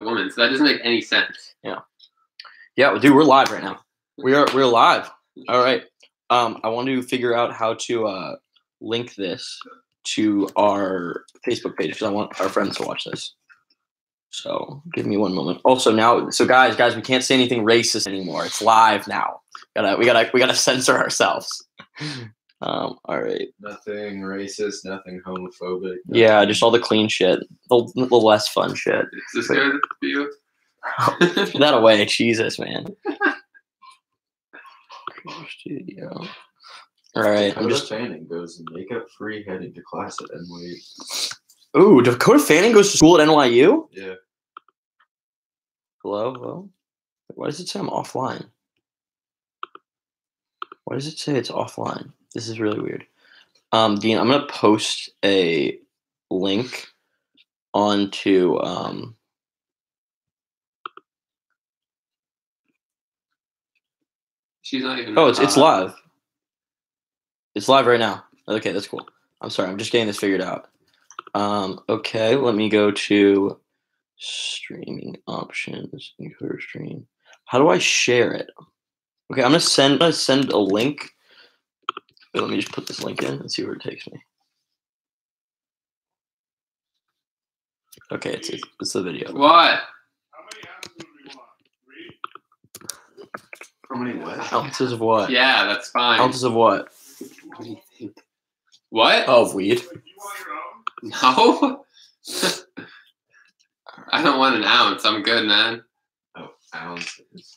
woman, so that doesn't make any sense. Yeah, dude, we're live right now. We're live. All right. I want to figure out how to link this to our Facebook page because I want our friends to watch this. So give me one moment. Also now, so guys, we can't say anything racist anymore. It's live now. We gotta censor ourselves. All right. Nothing racist, nothing homophobic. Nothing. Yeah, just all the clean shit, the less fun shit. Is this good for you? Put that away, Jesus, man. Studio. All right, Dakota Fanning goes makeup free heading to class at NYU. Ooh, Dakota Fanning goes to school at NYU? Yeah. Hello? Why does it say I'm offline? Why does it say it's offline? This is really weird. Dean, I'm gonna post a link onto She's not even. Oh, it's live. It's live right now. Okay, that's cool. I'm sorry, I'm just getting this figured out. Okay, let me go to streaming options, encoder stream. How do I share it? Okay, I'm gonna send a link. Wait, let me just put this link in and see where it takes me. Okay, it's the video. What? How many what? Ounces of what? Yeah, that's fine. Ounces of what? What do you think? What? Oh, of weed. No. I don't want an ounce. I'm good, man. Oh, ounces.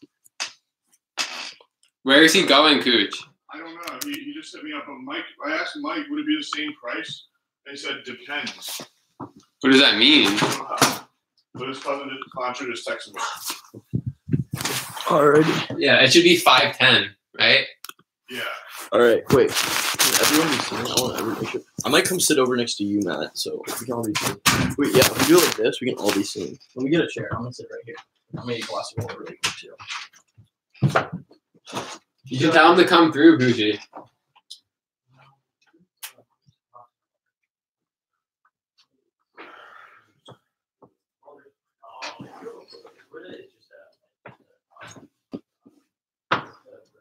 Where is he going, Cooch? I don't know. He just hit me up. Mike, I asked Mike, would it be the same price? And he said, depends. What does that mean? But his cousin Contra just texted me. Alrighty. Yeah, it should be 510, right? Yeah. Alright, wait. Can everyone be seen? I want everyone to make sure. I might come sit over next to you, Matt, so we can all be seen. Wait, yeah, if we do it like this, we can all be seen. Let me get a chair. I'm gonna sit right here. I'm gonna eat a glass of water really quick, too. You should tell him to come through, Gucci.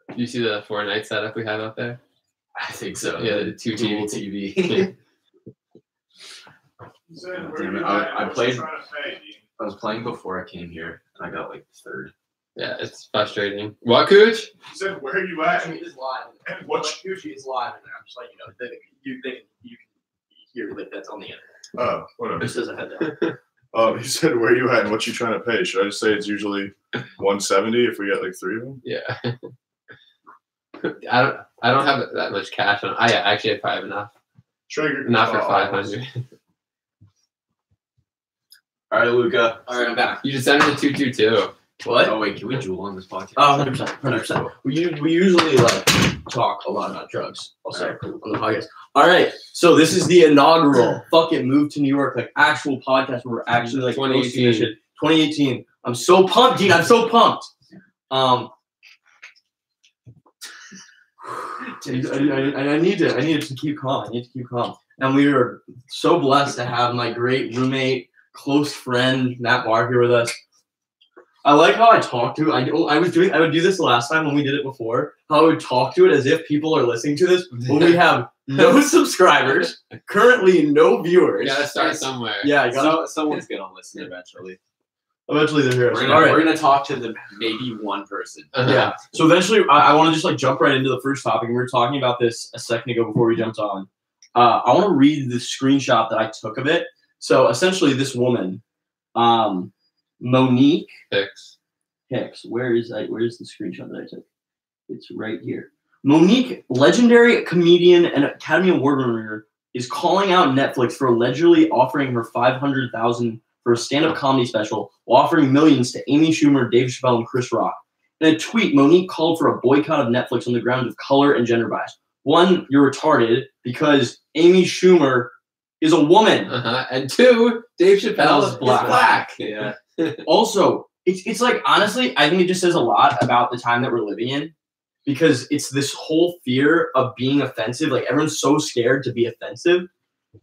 Do you see the Fortnite setup we have out there? I think so. Yeah, the 2 TV. Damn it, I played. I was playing before I came here, and I got like third. Yeah, it's frustrating. What, Cooch? He said, where are you at? It is live. And what's Gucci is live, and I'm just like, you can hear like that's on the internet. Oh, whatever. This doesn't have that. He said, where are you at and what you trying to pay? Should I just say it's usually $170 if we get like 3 of them? Yeah. I don't have that much cash on. I actually have 5 enough. Trigger. Not for 500. All right, Luca. All right, I'm back. You just sent it to 222. What? Oh wait, can we jewel on this podcast? Oh, 100%. We usually like talk a lot about drugs. Also on the podcast. All right, so this is the inaugural fucking move to New York, like actual podcast where we're actually like 2018. 2018. I'm so pumped, Dean. I'm so pumped. I need to keep calm. And we are so blessed to have my great roommate, close friend Matt Barr here with us. I like how I talk to it. I would do this last time when we did it before. How I would talk to it as if people are listening to this when we have no subscribers, currently no viewers. You gotta start somewhere. Yeah, you gotta, Someone's gonna listen eventually. Eventually they're here. We're gonna talk to maybe one person. Yeah. So eventually, I want to just like jump right into the first topic. We were talking about this a second ago before we jumped on. I want to read the screenshot that I took of it. So essentially, this woman, Monique Hicks. Where's the screenshot that I took? It's right here. Monique, legendary comedian and Academy Award winner, is calling out Netflix for allegedly offering her $500,000 for a stand-up comedy special while offering millions to Amy Schumer, Dave Chappelle, and Chris Rock. In a tweet, Monique called for a boycott of Netflix on the grounds of color and gender bias. One, you're retarded because Amy Schumer is a woman. And 2, Dave Chappelle is black. Yeah. Also, it's like, honestly, I think it just says a lot about the time that we're living in because it's this whole fear of being offensive. Like, everyone's so scared to be offensive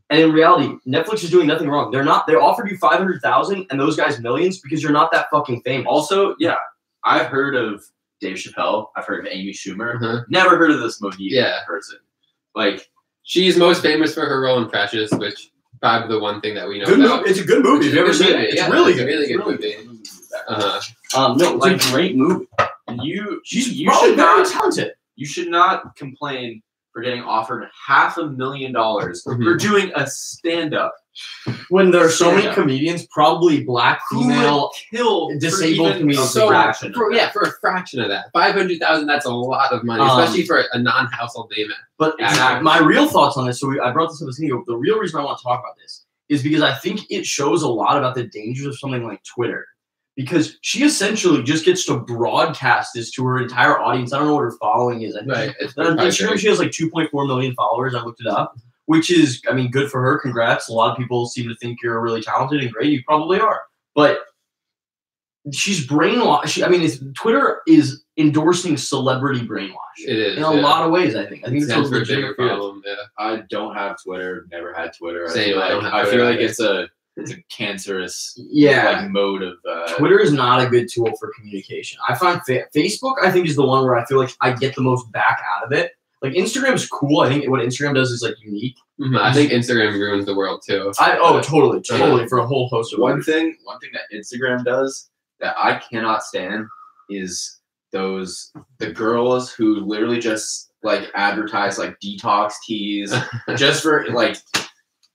And in reality, Netflix is doing nothing wrong. They offered you 500,000 and those guys millions because you're not that fucking famous. Also, yeah, I've heard of Dave Chappelle. I've heard of Amy Schumer. Uh-huh. Never heard of this Monique Yeah. person. Like, She's most famous for her role in Precious, which probably the one thing that we know Good about. movie. It's a good movie. Have you ever seen it? It's Yeah, really it's a good. really good It's movie. Uh-huh. No, it's a great movie. you She's you probably should very not talented. you should not complain for getting offered $500,000 Mhm. for doing a stand-up. When there are so many Yeah. comedians, probably black, female, kill disabled comedians. So, fraction of for that. a fraction of that. 500,000, that's a lot of money, especially for a non-household name. But Exactly. my real thoughts on this, I brought this up as the real reason I want to talk about this is because I think it shows a lot about the dangers of something like Twitter. Because she essentially just gets to broadcast this to her entire audience. I don't know what her following is. I think Right. It's on Instagram, proprietary. she has like 2.4 million followers. I looked it up, which is, I mean, good for her. Congrats. A lot of people seem to think you're really talented and great. You probably are. But she's brainwashed. Twitter is endorsing celebrity brainwash It is. in a lot of ways, I think. I think it's a Stands for a legitimate bigger fear. problem. Yeah. I don't have Twitter. Never had Twitter. Same, I don't have I Twitter feel like either. it's a cancerous Yeah. like mode of Twitter is not a good tool for communication. I find Facebook, I think, is the one where I feel like I get the most back out of it. Like Instagram is cool. I think what Instagram does is like unique. Mhm. I think Instagram ruins the world too. Totally for a whole host of one thing that Instagram does that I cannot stand is the girls who literally just like advertise like detox teas just for like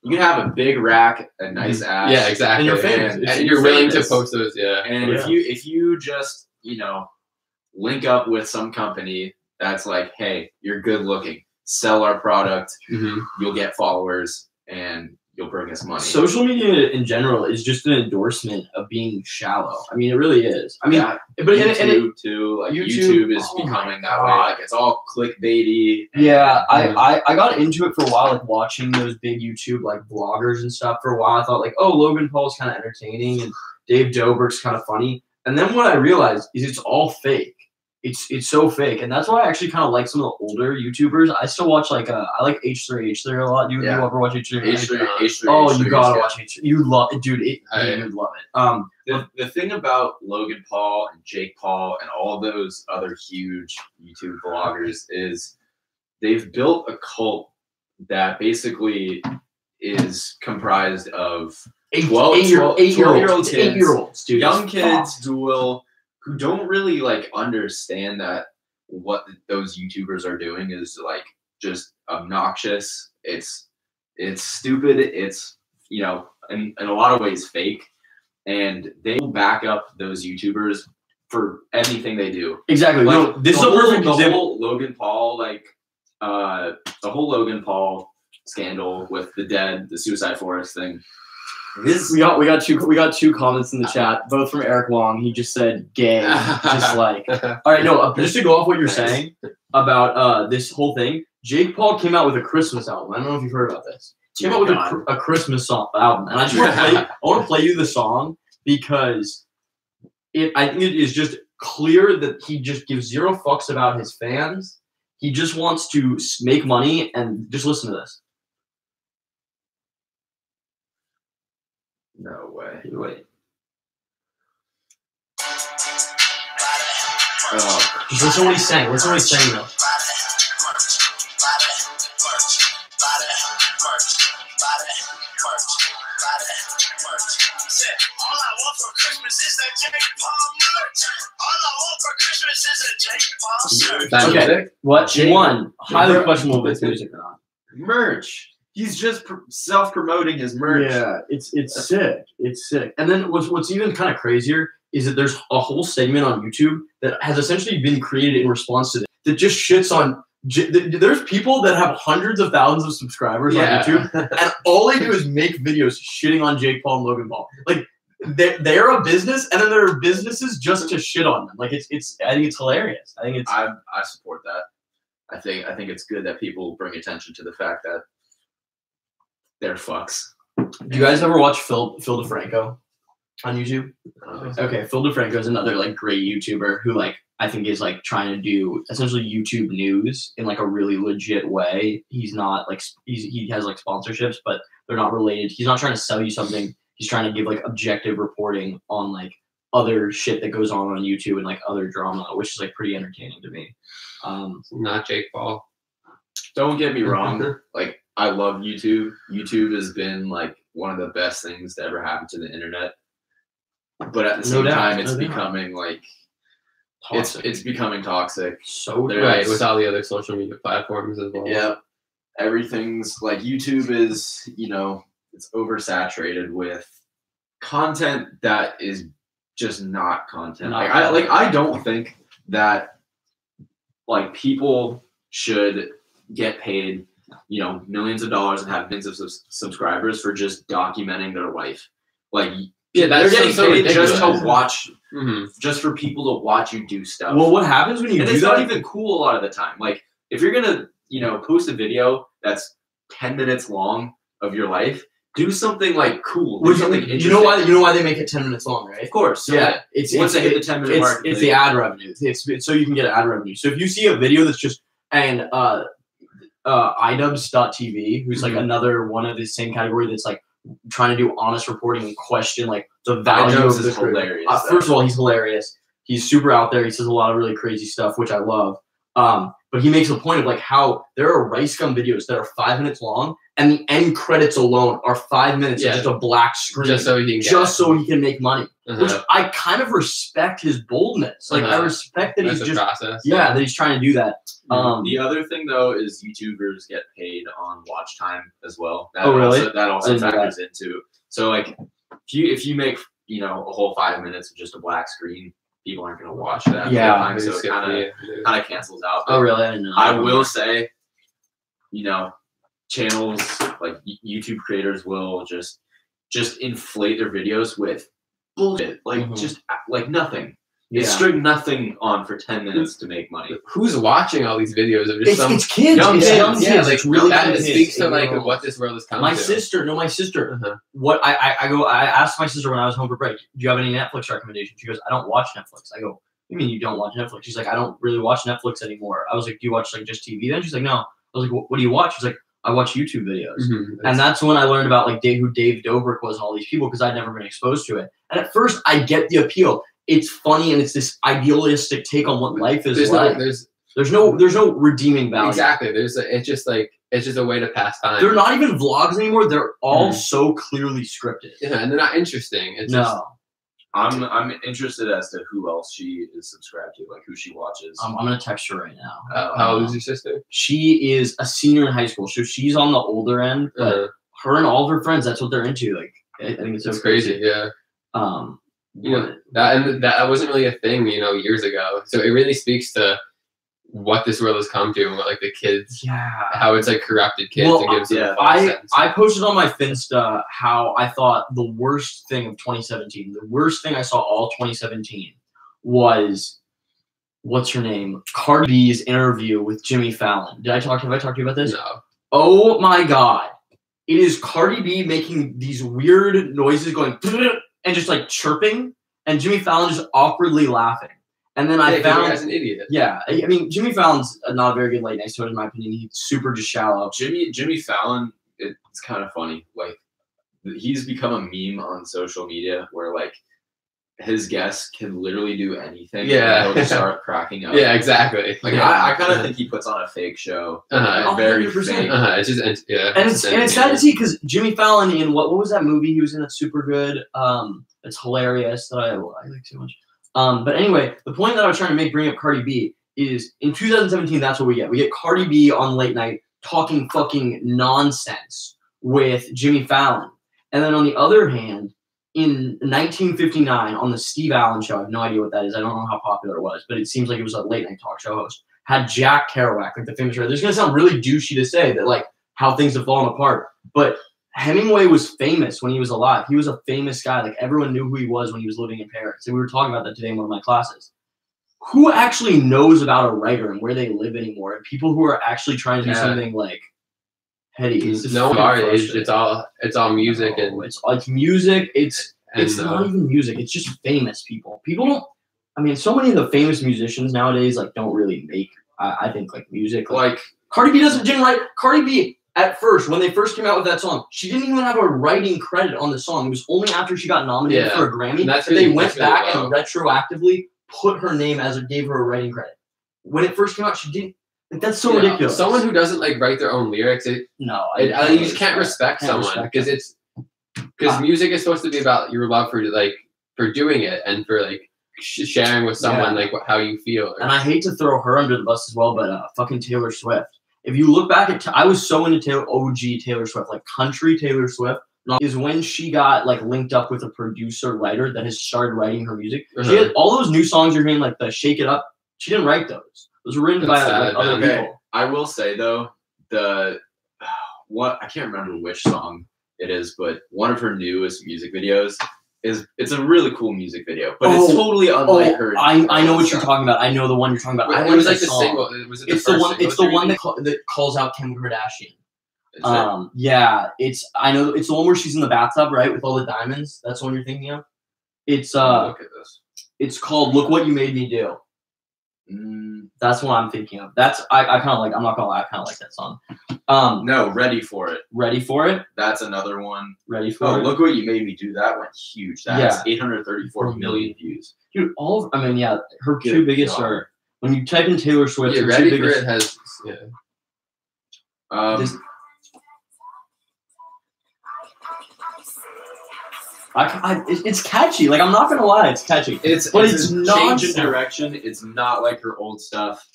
you can have a big rack, a nice ass. Yeah, exactly. And you're famous. And you're willing to famous. post those. Yeah. And if you just, link up with some company that's like, hey, you're good looking, sell our product, hmm you'll get followers and you'll bring us money. Social media in general is just an endorsement of being shallow. I mean, it really is. I mean, yeah, but YouTube too. Like YouTube is oh my becoming that way. God. Like it's all clickbaity. and- yeah, I got into it for a while, like watching those big YouTube like vloggers and stuff for a while. I thought like, oh, Logan Paul's kind of entertaining and Dave Dobrik's kind of funny. And then what I realized is it's all fake. It's so fake, and that's why I actually kind of like some of the older YouTubers. I still watch I like H3 a lot. Do you ever watch H3? H3. Oh, you H3 gotta is watch H3. You love it, dude. You'd love it. The thing about Logan Paul and Jake Paul and all those other huge YouTube vloggers is they've built a cult that basically is comprised of 8-year-olds, dude. young It's kids who don't really like understand that what those YouTubers are doing is like just obnoxious. It's stupid. It's in a lot of ways fake, and they will back up those YouTubers for anything they do. exactly. Like, No, this is a perfect the example. whole Logan Paul the whole Logan Paul scandal with the Suicide Forest thing. We got two comments in the chat, both from Eric Wong. He just said gay, just like. All right, no, just to go off what you're saying about this whole thing, Jake Paul came out with a Christmas album. I don't know if you've heard about this. He came out with a Christmas album, and I just want to play you the song because I think it is just clear that he just gives zero fucks about his fans. He just wants to make money, and just listen to this. No way. Wait, Oh, just listen to what he's saying. Listen to what he's saying though. All I want for Christmas is a Jake Paul merch. All I want for Christmas is a Jake Paul shirt. That Okay. music? What? Jake- One, highly Merch. questionable if it's music or not. merch. He's just self-promoting his merch. Yeah, it's sick. It's sick. And then what's even kind of crazier is that there's a whole segment on YouTube that has essentially been created in response to this that just shits on. There's people that have hundreds of thousands of subscribers on YouTube, and all they do is make videos shitting on Jake Paul and Logan Paul. Like they're a business, and then there are businesses just to shit on them. Like it's I think it's hilarious. I think it's I support that. I think it's good that people bring attention to the fact that they're fucks. Do you guys ever watch Phil DeFranco on YouTube? Okay, Phil DeFranco is another like great YouTuber who like I think is like trying to do essentially YouTube news in like a really legit way. He's not like he has like sponsorships, but they're not related. He's not trying to sell you something. He's trying to give like objective reporting on like other shit that goes on YouTube and like other drama, which is like pretty entertaining to me. Not Jake Paul. Don't get me wrong. Like, I love YouTube. YouTube has been like one of the best things to ever happen to the internet. But at the same time, it's becoming like it's becoming toxic. So Right, with all the other social media platforms as well. Yeah, everything's like YouTube is, you know, it's oversaturated with content that is just not content. I don't think that like people should get paid, you know, millions of dollars and have millions of subscribers for just documenting their life. Like, yeah, they're getting so paid just ridiculous. to watch, Mhm. just for people to watch you do stuff. Well, what happens when you and do it's that? not even cool a lot of the time. Like, if you're gonna, you know, post a video that's 10 minutes long of your life, do something like cool. Do something interesting. You know why they make it 10 minutes long, right? Of course. So Yeah, it's once they hit the 10-minute mark, it's the ad revenue. It's so you can get ad revenue. So if you see a video that's just and idubs.tv, who's like another one of the same category that's like trying to do honest reporting and question like the value Idubs of the is hilarious. First of all, he's hilarious. He's super out there. He says a lot of really crazy stuff, which I love. But he makes a point of like how there are Rice Gum videos that are 5 minutes long, and the end credits alone are 5 minutes of Yeah. just a black screen, Just so he can make money. Which I kind of respect his boldness. Like I respect that That's he's the just process. that he's trying to do that. The other thing though is YouTubers get paid on watch time as well. That really? that also I didn't know factors into. So like if you make, you know, a whole 5 minutes of just a black screen, people aren't gonna watch that. Yeah, time, so it kind of cancels out. Oh really? I didn't know. I will say, you know, channels like YouTube creators will just inflate their videos with bullshit, like just like nothing. It's straight nothing on for 10 minutes to make money. Who's watching all these videos of just It's kids. young It's kids? young Yeah, kids. like It's really that young kids. speaks to like what this world has come My to. sister. What I asked my sister when I was home for break, do you have any Netflix recommendations? She goes, I don't watch Netflix. I go, what do you mean you don't watch Netflix? She's like, I don't really watch Netflix anymore. I was like, do you watch like just TV then? She's like, no. I was like, what do you watch? She's like, I watch YouTube videos. And that's when I learned about like who Dave Dobrik was and all these people because I'd never been exposed to it. And at first I get the appeal. It's funny and it's this idealistic take on what life is like. There's no redeeming value. Exactly. It's just a way to pass time. They're not even vlogs anymore. They're all so clearly scripted. Yeah, and they're not interesting. It's just, I'm interested as to who else she is subscribed to, like who she watches. I'm gonna text her right now. how old is your sister? She is a senior in high school, so she's on the older end. But her and all of her friends, that's what they're into. Like I think it's so crazy. Yeah. You know, that wasn't really a thing, you know, years ago. So it really speaks to what this world has come to and what like the kids, how it's like corrupted kids and gives them a false sense. I posted on my Finsta how I thought the worst thing of 2017, the worst thing I saw all 2017 was what's her name? Cardi B's interview with Jimmy Fallon. Have I talked to you about this? No. Oh my God. It is Cardi B making these weird noises going and just like chirping, and Jimmy Fallon just awkwardly laughing. And then I found as an idiot. Yeah, I mean Jimmy Fallon's not a very good late night show in my opinion. He's super just shallow. Jimmy Fallon, it's kind of funny. Like he's become a meme on social media where like his guests can literally do anything. Yeah, and he'll just start cracking up. Yeah, exactly. Like I kind of think he puts on a fake show. Very 100%. fake. It's just And it's sad to see because Jimmy Fallon in what was that movie he was in that's super good. It's hilarious that I like so much. But anyway, the point that I was trying to bring up Cardi B is in 2017, that's what we get. We get Cardi B on late night talking fucking nonsense with Jimmy Fallon. And then on the other hand, in 1959 on the Steve Allen show, I have no idea what that is. I don't know how popular it was, but it seems like it was a late night talk show host. Had Jack Kerouac, like the famous writer. This is going to sound really douchey to say that like how things have fallen apart, but Hemingway was famous when he was alive. He was a famous guy. Like everyone knew who he was when he was living in Paris. And we were talking about that today in one of my classes. Who actually knows about a writer and where they live anymore? And people who are actually trying to do something like heady. It's no art. It's all music and it's music. It's not even music. It's just famous people. People don't. I mean, so many of the famous musicians nowadays like don't really make. I think like music. Like Cardi B didn't write. Cardi B at first when they first came out with that song, she didn't even have a writing credit on the song. It was only after she got nominated for a Grammy that they went back and retroactively put her name gave her a writing credit. When it first came out, she didn't. Like, that's so ridiculous. Someone who doesn't like write their own lyrics, you just can't respect someone because music is supposed to be about your love for doing it and for like sharing with someone like how you feel. And I hate to throw her under the bus as well, but fucking Taylor Swift. If you look back at, I was so into OG Taylor Swift, like country Taylor Swift, is when she got like linked up with a producer writer that has started writing her music. She had all those new songs you're hearing, like the Shake It Up. She didn't write those. Those were written by other people. I will say though, I can't remember which song it is, but one of her newest music videos it's a really cool music video, but it's totally unlike her. I know what you're talking about. I know the one you're talking about. It was like the single. It's the one. It's the one that calls out Kim Kardashian. Yeah, I know it's the one where she's in the bathtub, right, with all the diamonds. That's the one you're thinking of. It's look at this. It's called "Look What You Made Me Do." That's what I'm thinking of. I kind of like. I'm not gonna lie. I kind of like that song. No, Ready for It. Ready for It. That's another one. Ready for It. Look What You Made Me Do. That went huge. That's 834 million views. Dude, her two biggest are when you type in Taylor Swift. Yeah, Ready for It has. It's catchy. Like I'm not gonna lie, it's catchy. It's not change in direction. It's not like her old stuff.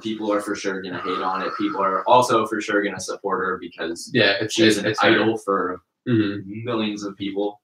People are for sure gonna hate on it. People are also for sure gonna support her because she's an idol for millions of people.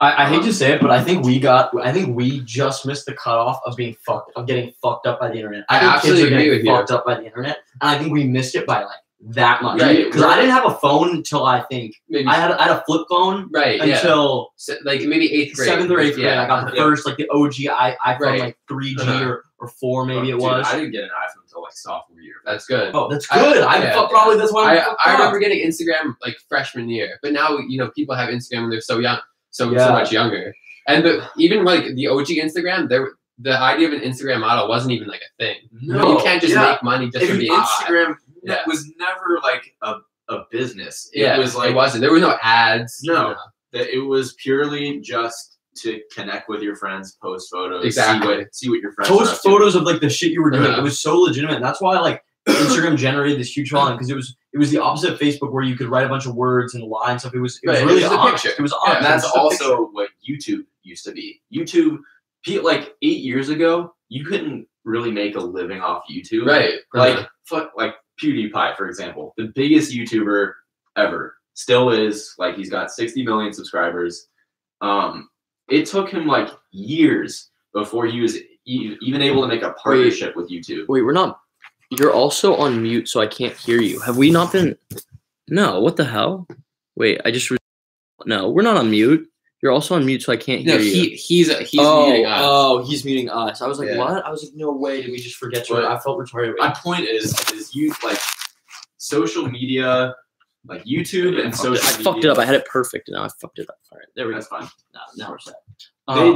I hate to say it, but I think we just missed the cutoff of getting fucked up by the internet. I think absolutely kids are agree with you. Fucked up by the internet, and I think we missed it by like that much. Right, because I didn't have a phone until I think I had a flip phone. Right. Until like maybe 8th grade, 7th or 8th grade. I got the first like the OG iPhone like 3G or 4 maybe it was. I didn't get an iPhone until like sophomore year. That's good. Oh, that's good. Probably that's why I remember getting Instagram like freshman year, but now people have Instagram when they're so young, so much younger. And even like the OG Instagram, the idea of an Instagram model wasn't even like a thing. No, you can't just make money just from being Instagram. That was never like a business. It was like it wasn't. There were no ads. No, it was purely just to connect with your friends, post photos, exactly. See what your friends post photos of like the shit you were doing. It was so legitimate. And that's why like Instagram generated this huge following because it was the opposite of Facebook where you could write a bunch of words and lie and stuff. It was really honest. It was honest. And that's also what YouTube used to be. YouTube, like 8 years ago, you couldn't really make a living off YouTube. Right. Like PewDiePie, for example, the biggest YouTuber ever, still is. Like he's got 60 million subscribers. It took him like years before he was even able to make a partnership with YouTube. Wait, we're not. You're also on mute, so I can't hear you. Have we not been? No. What the hell? Wait, no, we're not on mute. You're also on mute, so I can't hear you. He's muting us. Oh, he's muting us. I was like, what? I was like, no way. Did we just forget to? I felt retarded. My point is you like social media, like YouTube and social media. I fucked it up. I had it perfect, and now I fucked it up. All right, there we go. That's fine. Now we're set.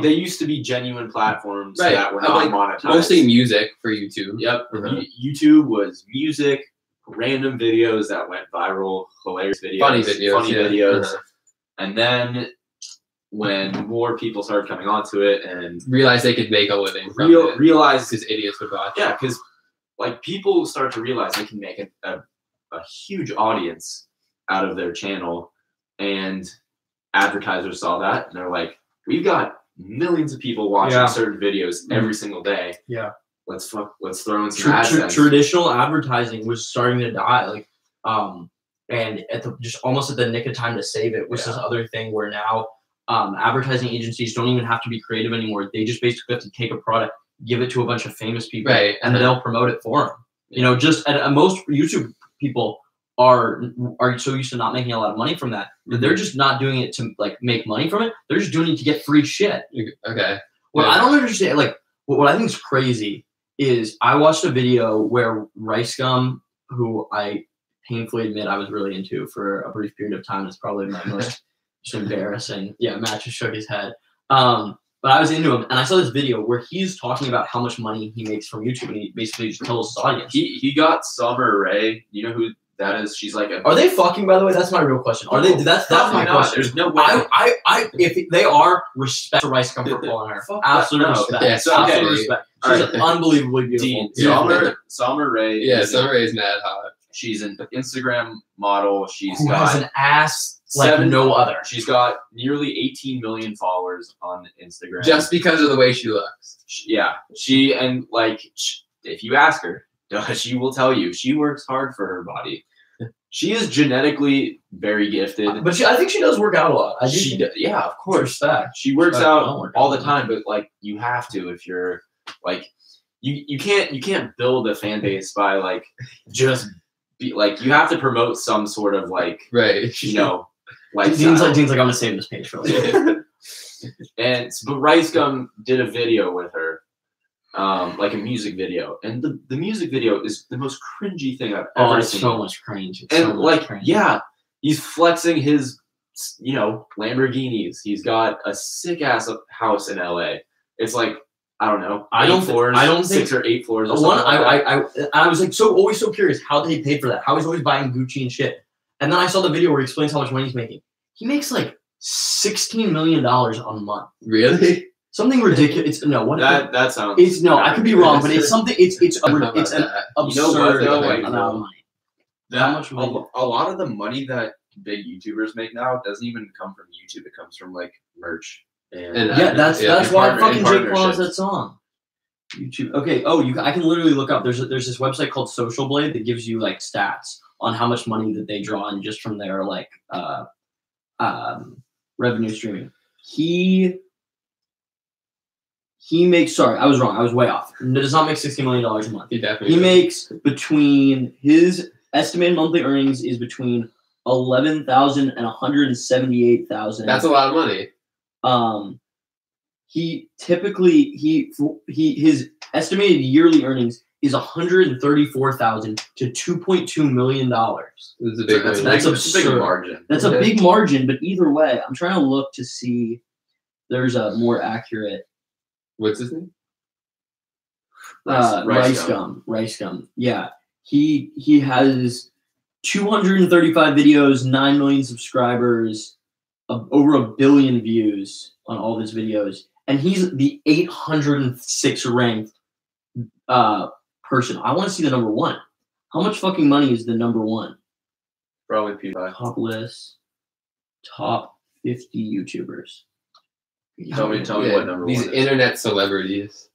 They used to be genuine platforms that were not monetized. Mostly music for YouTube. Yep. YouTube was music, random videos that went viral, hilarious videos, funny videos. And then when more people started coming onto it and realized they could make a living from it. Realized because idiots would watch. Yeah, because like people start to realize they can make a huge audience out of their channel, and advertisers saw that and they're like, we've got millions of people watching certain videos every single day. Yeah. Let's throw in some AdSense. Traditional advertising was starting to die. Like, and just almost at the nick of time to save it was this other thing where now advertising agencies don't even have to be creative anymore. They just basically have to take a product, give it to a bunch of famous people, and they'll promote it for them. Yeah. Just most YouTube people are so used to not making a lot of money from that. But they're just not doing it to like make money from it. They're just doing it to get free shit. Okay. Well, I don't understand. Like, what I think is crazy is I watched a video where Rice Gum, who I painfully admit I was really into for a brief period of time, it's probably my most just embarrassing. Yeah, Matt just shook his head. But I was into him, and I saw this video where he's talking about how much money he makes from YouTube, and he basically just tells his audience. He got Summer Rae. You know who that is? She's like a. Are they fucking? By the way, that's my real question. Are they? That's my question. There's no way. If they are, respect to Rice Gum for pulling her. Absolute respect. Yeah, Absolute respect. She's unbelievably beautiful. Summer Rae. Yeah, Summer Rae is mad hot. She's an Instagram model. She's Who got has an ass like no other. She's got nearly 18 million followers on Instagram. Just because of the way she looks. If you ask her, she will tell you she works hard for her body. She is genetically very gifted. But I think she does work out a lot. Yeah, of course. She works out all the time, but like you have to if you're like you can't build a fan base by like just be like you have to promote some sort of like right. You know, like Dean's like I'm gonna save this page for later. But Rice Gum did a video with her. Like a music video, and the music video is the most cringy thing I've ever seen. So much cringe. He's flexing his, Lamborghinis. He's got a sick ass house in LA. It's like I don't know, 6 or 8 floors. Or something I was like always so curious how did he pay for that? How he's always buying Gucci and shit. And then I saw the video where he explains how much money he's making. He makes like $16 million a month. Really? Something ridiculous. That sounds. I could be wrong, but it's something. It's an absurd amount of money. How much money? A lot of the money that big YouTubers make now doesn't even come from YouTube. It comes from like merch. That's why fucking Jake Paul has that song. YouTube. Okay. I can literally look up. There's this website called Social Blade that gives you like stats on how much money that they draw in just from their like revenue streaming. He makes. Sorry, I was wrong. I was way off. He does not make $60 million a month. He makes between his estimated monthly earnings is between $11,000 and $178,000. That's a lot of money. He typically his estimated yearly earnings is $134,000 to $2.2 million. That's a big margin. That's a big margin, but either way, I'm trying to look to see there's a more accurate. What's his name? Rice Gum. Yeah. He has 235 videos, 9 million subscribers, over 1 billion views on all of his videos. And he's the 806 ranked person. I want to see the number one. How much fucking money is the number one? Probably PewDiePie. Top list. Top 50 YouTubers. Tell me what number these one is. Internet celebrities.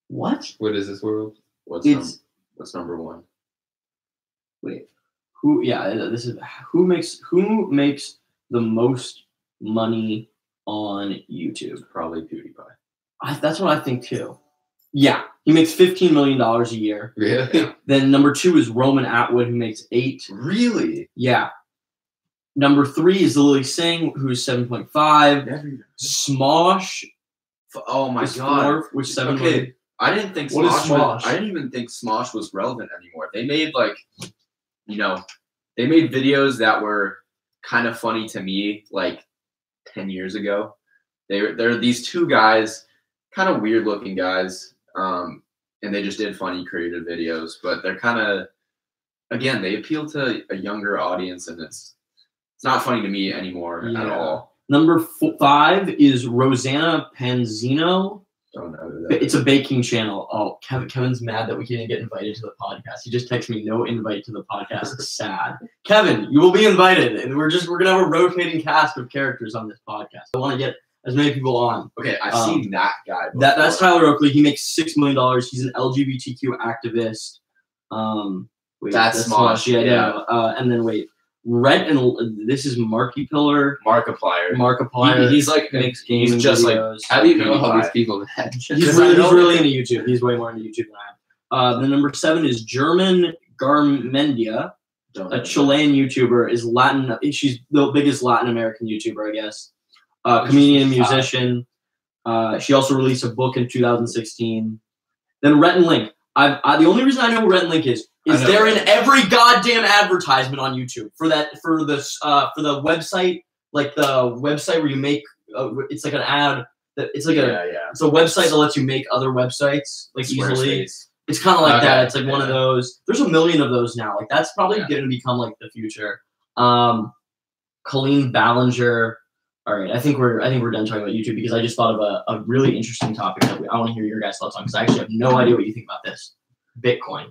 What? What is this world? What's number one? Wait. Who makes the most money on YouTube? Probably PewDiePie. That's what I think too. Yeah. He makes $15 million a year. Really? Then number 2 is Roman Atwood, who makes 8. Really? Yeah. Number 3 is Lily Singh, who's 7.5. Smosh. Oh my god! 4, which 7 million. I didn't think What is Smosh? I didn't even think Smosh was relevant anymore. They made they made videos that were kind of funny to me like 10 years ago. They're these 2 guys, kind of weird looking guys, and they just did funny creative videos. But they're kind of, again, they appeal to a younger audience, and it's not funny to me anymore at all. Number 5 is Rosanna Panzino. Don't know who that is. It's a baking channel. Oh, Kevin's mad that we didn't get invited to the podcast. He just texted me, no invite to the podcast. It's sad. Kevin, you will be invited, and we're gonna have a rotating cast of characters on this podcast. I want to get as many people on. Okay, I've seen that guy before. That's Tyler Oakley. He makes $6 million. He's an LGBTQ activist. That's Smosh. Yeah. And then this is Markiplier. He's like makes games. He's just videos. like. How do you know all these people? He's really into YouTube. He's way more into YouTube than I am. The number 7 is German Garmendia, a Chilean YouTuber. Is Latin. She's the biggest Latin American YouTuber, I guess. Comedian, musician. She also released a book in 2016. Then Rhett and Link. The only reason I know who Rhett and Link is they're in every goddamn advertisement on YouTube for the website, like the website where you make it's like an ad that it's like yeah. it's a website that lets you make other websites like easily. Squarespace. It's kind of like that. It's like one yeah. of those. There's a million of those now. Like that's probably Yeah. going to become like the future. Colleen Ballinger. All right, I think we're done talking about YouTube because I just thought of a really interesting topic that I want to hear your guys' thoughts on because I actually have no idea what you think about this. Bitcoin.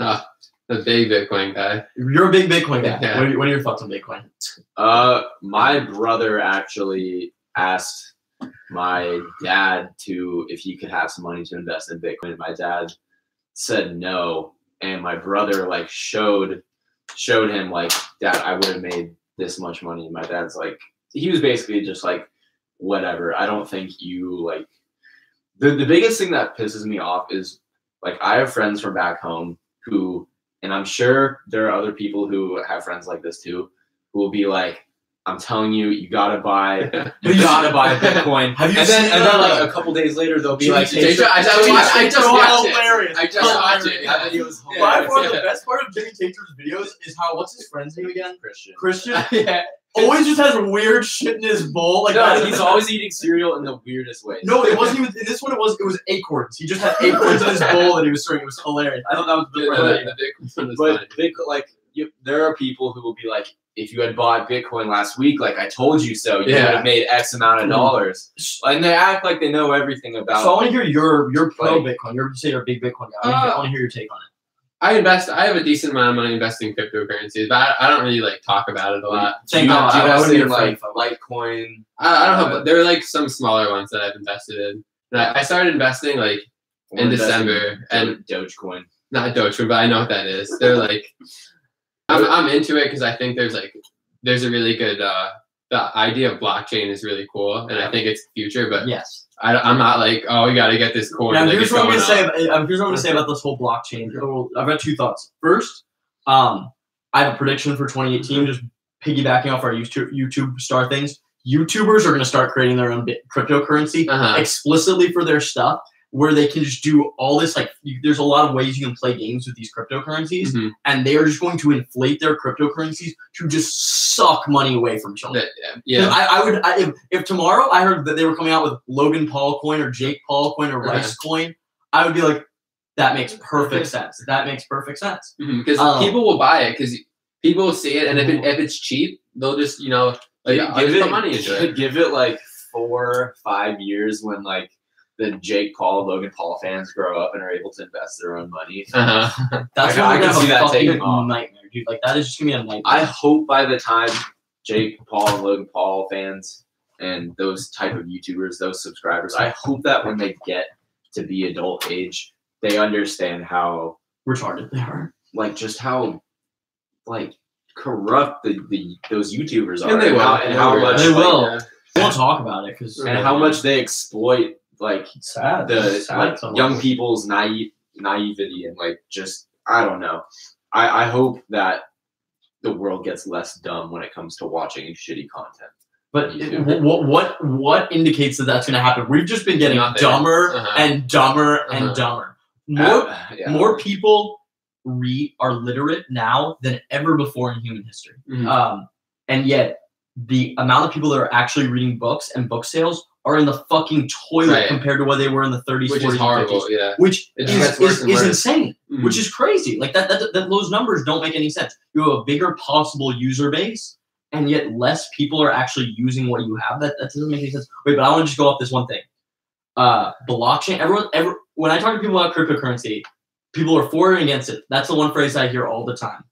The big Bitcoin guy. You're a big Bitcoin guy. Yeah. What are your thoughts on Bitcoin? My brother actually asked my dad if he could have some money to invest in Bitcoin. My dad said no, and my brother like showed him like, Dad, I would have made this much money. And my dad's like, he was basically just like, whatever. I don't think you like. The biggest thing that pisses me off is like I have friends from back home who, and I'm sure there are other people who have friends like this too, who will be like, I'm telling you, you gotta buy Bitcoin. Have you and seen then like a couple days later they'll be like, I just watched it. I just watched it. That video was By hilarious. far, the best part of Jimmy Tater's videos is how what's his friend's name again? Christian. Yeah. Always just has weird shit in his bowl. Like No, he's always eating cereal in the weirdest ways. No, it wasn't even in this one. It was acorns. He just had acorns in his bowl and he was serving. It was hilarious. I thought that was the The Bitcoin was But funny. there are people who will be like, if you had bought Bitcoin last week, like I told you so, you would have made X amount of dollars. And they act like they know everything about. So I want to hear your pro Bitcoin. You're a big Bitcoin guy. I want to hear your take on it. I have a decent amount of money investing in cryptocurrencies, but I don't really like talk about it a lot. Thank God. I I would would be say your friend, like folks. Litecoin. I don't have. There are like some smaller ones that I've invested in. And I started investing like in December, and Dogecoin. not Dogecoin, but I know what that is. They're like, I'm into it because I think there's a really good. The idea of blockchain is really cool, and I think it's the future. But Yes. I'm not like, oh, we got to get this coin. Now, like, here's it's what I'm going gonna up. say. Here's what I'm gonna say about this whole blockchain. I've got two thoughts. First, I have a prediction for 2018. Just piggybacking off our YouTube star things. YouTubers are gonna start creating their own cryptocurrency explicitly for their stuff, where they can just do all this. Like, there's a lot of ways you can play games with these cryptocurrencies, Mhm. and they are just going to inflate their cryptocurrencies to just suck money away from children. Yeah. If tomorrow I heard that they were coming out with Logan Paul coin or Jake Paul coin or Rice coin, I would be like, that makes perfect sense. That makes perfect sense. Because people will buy it because people will see it, and if it's cheap, they'll just like I'll just put money into it. Give it like 4 or 5 years when like the Jake Paul, Logan Paul fans grow up and are able to invest their own money. That's I what can I'm gonna see that have a taking fucking off. nightmare, dude. Like that is just gonna be a nightmare. I hope by the time Jake Paul and Logan Paul fans and those type of YouTubers, those subscribers, I hope that when they get to be adult age, they understand how retarded they are. like just how like corrupt those YouTubers are, And they will. and how much They like, will. We won't talk about it because and how much they exploit like it's sad. the It's sad like somewhat. young people's naivety and like just I don't know. I hope that the world gets less dumb when it comes to watching shitty content. But YouTube. what indicates that that's going to happen? We've just been getting Nothing. dumber Uh-huh. and dumber and Uh-huh. dumber. Yeah. More people are literate now than ever before in human history. Mhm. And yet the amount of people that are actually reading books and book sales are in the fucking toilet Right. compared to what they were in the 30s, Which 40s, is horrible. 50s. Yeah. Which It just gets worse is and worse. insane. Mhm. Which is crazy. Like that those numbers don't make any sense. You have a bigger possible user base, and yet less people are actually using what you have. That doesn't make any sense. Wait, but I want to just go off this one thing. Blockchain. When I talk to people about cryptocurrency, people are for and against it. That's the one phrase I hear all the time.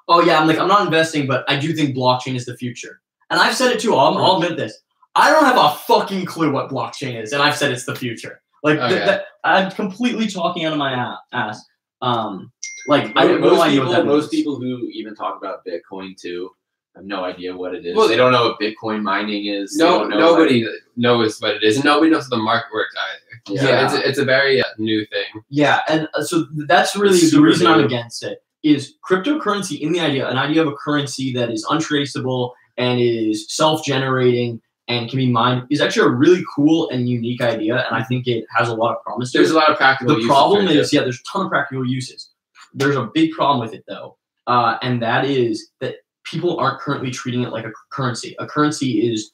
Oh yeah, I'm not investing, but I do think blockchain is the future. And I've said it too. I'll admit this. I don't have a fucking clue what blockchain is, and I've said it's the future. Like I'm completely talking out of my ass. Like I don't know idea what that most means. people who even talk about Bitcoin too have no idea what it is. Well, they don't know what Bitcoin mining is. They No, don't know, nobody knows what it is, and nobody knows how the market works either. Yeah. So it's a very new thing. Yeah, and so that's really It's the super reason I'm new. against it. Is cryptocurrency in an idea of a currency that is untraceable and is self-generating and can be mined is actually a really cool and unique idea, and I think it has a lot of promise to There's it. a lot of practical. The uses problem to it, is, there's a ton of practical uses. There's a big problem with it though, and that is that people aren't currently treating it like a currency. A currency is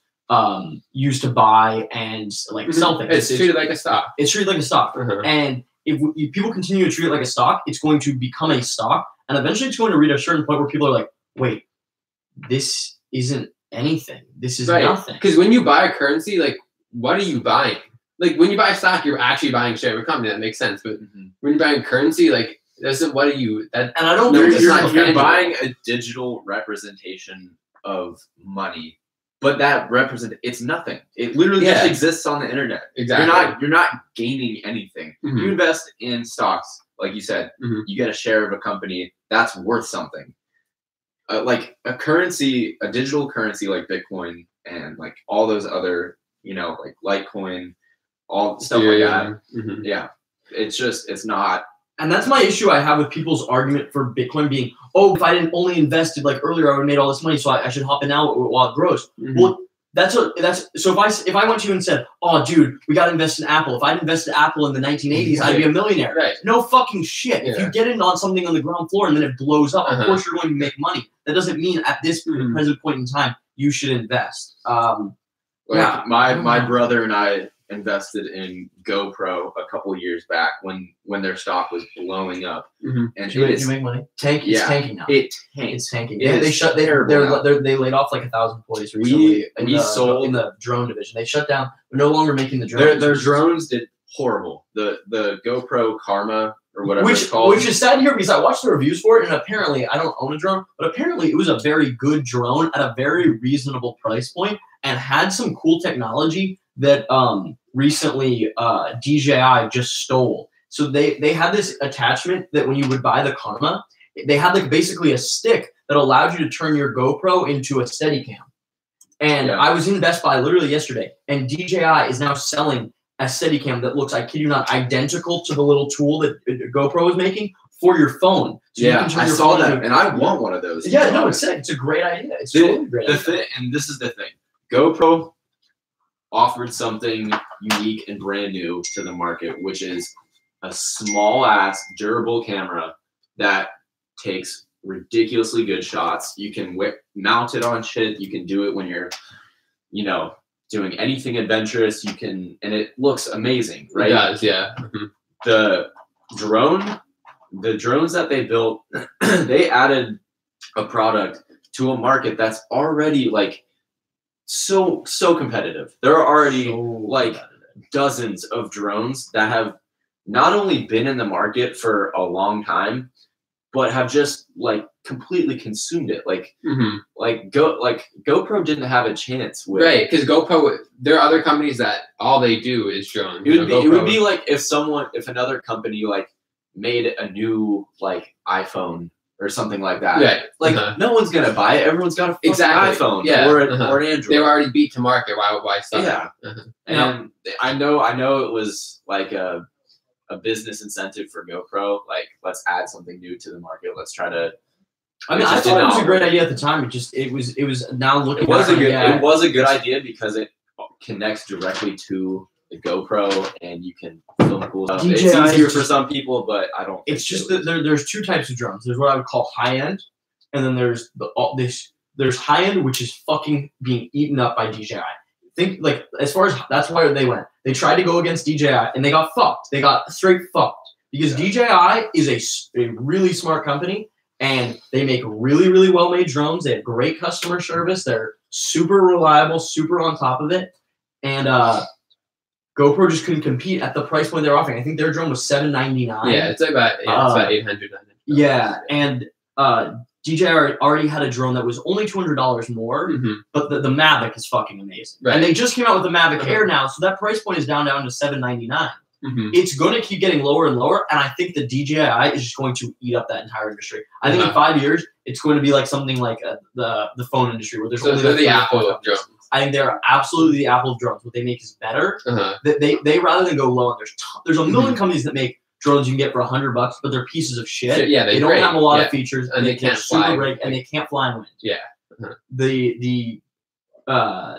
use to buy and like sell things. It's treated like a stock. It's treated like a stock. And if people continue to treat it like a stock, it's going to become a stock. And eventually it's going to reach a certain point where people are like, wait, this isn't anything. This is nothing. Because when you buy a currency, like, what are you buying? Like, when you buy a stock, you're actually buying a share of a company. That makes sense. But when you're buying currency, like, what are you? And I don't know think you're buying a digital representation of money, but that it's nothing. It literally just exists on the internet. Exactly. You're not gaining anything. You invest in stocks, like you said. You get a share of a company that's worth something. Like a currency, a digital currency like Bitcoin and like all those other, like Litecoin, all stuff like that. Yeah, it's not. And that's my issue I have with people's argument for Bitcoin being, oh, if I didn't only invested like earlier, I would have made all this money, so I should hop in now while it grows. Well, so if I went to you and said, oh, dude, we got to invest in Apple. If I'd invested in Apple in the 1980s, I'd be a millionaire. Right. No fucking shit. If you get in on something on the ground floor and then it blows up, of course you're going to make money. That doesn't mean at this present point in time you should invest. My brother and I invested in GoPro a couple of years back when their stock was blowing up. And did you make money? It's tanking now. It's tanking. Yeah, they laid off like 1,000 employees recently. We sold in the drone division. They shut down. We're no longer making the drones. Their drones did horrible. The GoPro Karma or whatever it's called. Which is sad here because I watched the reviews for it, and apparently I don't own a drone, but apparently it was a very good drone at a very reasonable price point and had some cool technology that recently DJI just stole. So they had this attachment that when you would buy the Karma, they had like basically a stick that allowed you to turn your GoPro into a Steadicam. And I was in Best Buy literally yesterday, and DJI is now selling a Steadicam that looks, I kid you not, identical to the little tool that GoPro was making for your phone. So you can turn I your saw phone that, and I want one of those. Yeah, no, it's sick. It's a great idea. It's totally a great idea. And this is the thing. GoPro offered something unique and brand new to the market, which is a small ass durable camera that takes ridiculously good shots. You can mount it on shit. You can do it when you're, doing anything adventurous. And it looks amazing, right? It does, yeah. The drones that they built, they added a product to a market that's already like so competitive. There are already dozens of drones that have not only been in the market for a long time, but have just like completely consumed it. GoPro didn't have a chance with because GoPro. There are other companies that all they do is drones. It would be like if another company like made a new like iPhone or something like that. Right. No one's gonna buy it. Everyone's got a iPhone or an Android. They were already beat to market. Why stop? Yeah. And I know it was like a business incentive for GoPro. Like, let's add something new to the market. Let's try to. I mean, I thought it was a great idea at the time. It was now looking. It was a good idea because it connects directly to the GoPro and you can film cool stuff. It's easier for some people, but I don't. It's just that there's two types of drones. There's what I would call high end, and then there's there's high end, which is fucking being eaten up by DJI. Think like as far as that's why they went. They tried to go against DJI and they got fucked. They got straight fucked because DJI is a really smart company and they make really, really well made drones. They have great customer service. They're super reliable, super on top of it. And GoPro just couldn't compete at the price point they're offering. I think their drone was $799. Yeah, it's about 800. Yeah, and DJI already had a drone that was only $200 more, but the Mavic is fucking amazing. Right. And they just came out with the Mavic Air now, so that price point is down to $799. It's going to keep getting lower and lower, and I think the DJI is just going to eat up that entire industry. I think in 5 years, it's going to be like something like the phone industry, where there's only they're the Apple of drones. I think they're absolutely the Apple of drones. What they make is better. They rather than go low, and there's a million companies that make drones you can get for $100, but they're pieces of shit. Yeah, they don't have a lot of features, and they can't fly. And they can't fly in wind. Yeah. The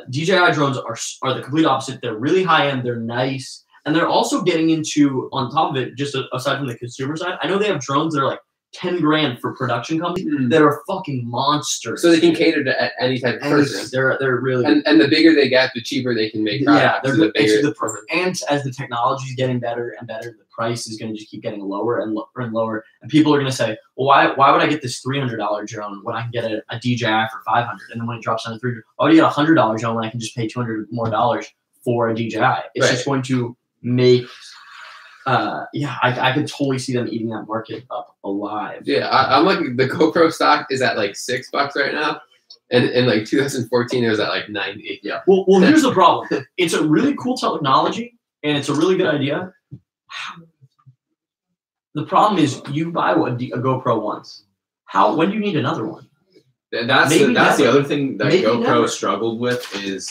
DJI drones are the complete opposite. They're really high end. They're nice, and they're also getting into, on top of it, just aside from the consumer side. I know they have drones that are like 10 grand for production companies Mm. that are fucking monsters. So they can cater to any type of person. They're really And the bigger they get, the cheaper they can make yeah. products. They're So the bigger. and as the technology is getting better and better, the price is going to just keep getting lower and lower and lower. And people are going to say, well, why would I get this $300 drone when I can get a DJI for $500? And then when it drops down to $300, why would I get a $100 drone when I can just pay $200 more for a DJI? It's Right. just going to make. I could totally see them eating that market up alive. Yeah, I'm like the GoPro stock is at like $6 right now, and in like 2014 it was at like 90. Yeah. Well, here's the problem. It's a really cool technology, and it's a really good idea. The problem is you buy a GoPro once. When do you need another one? And that's Maybe the never. other thing that Maybe GoPro never. struggled with is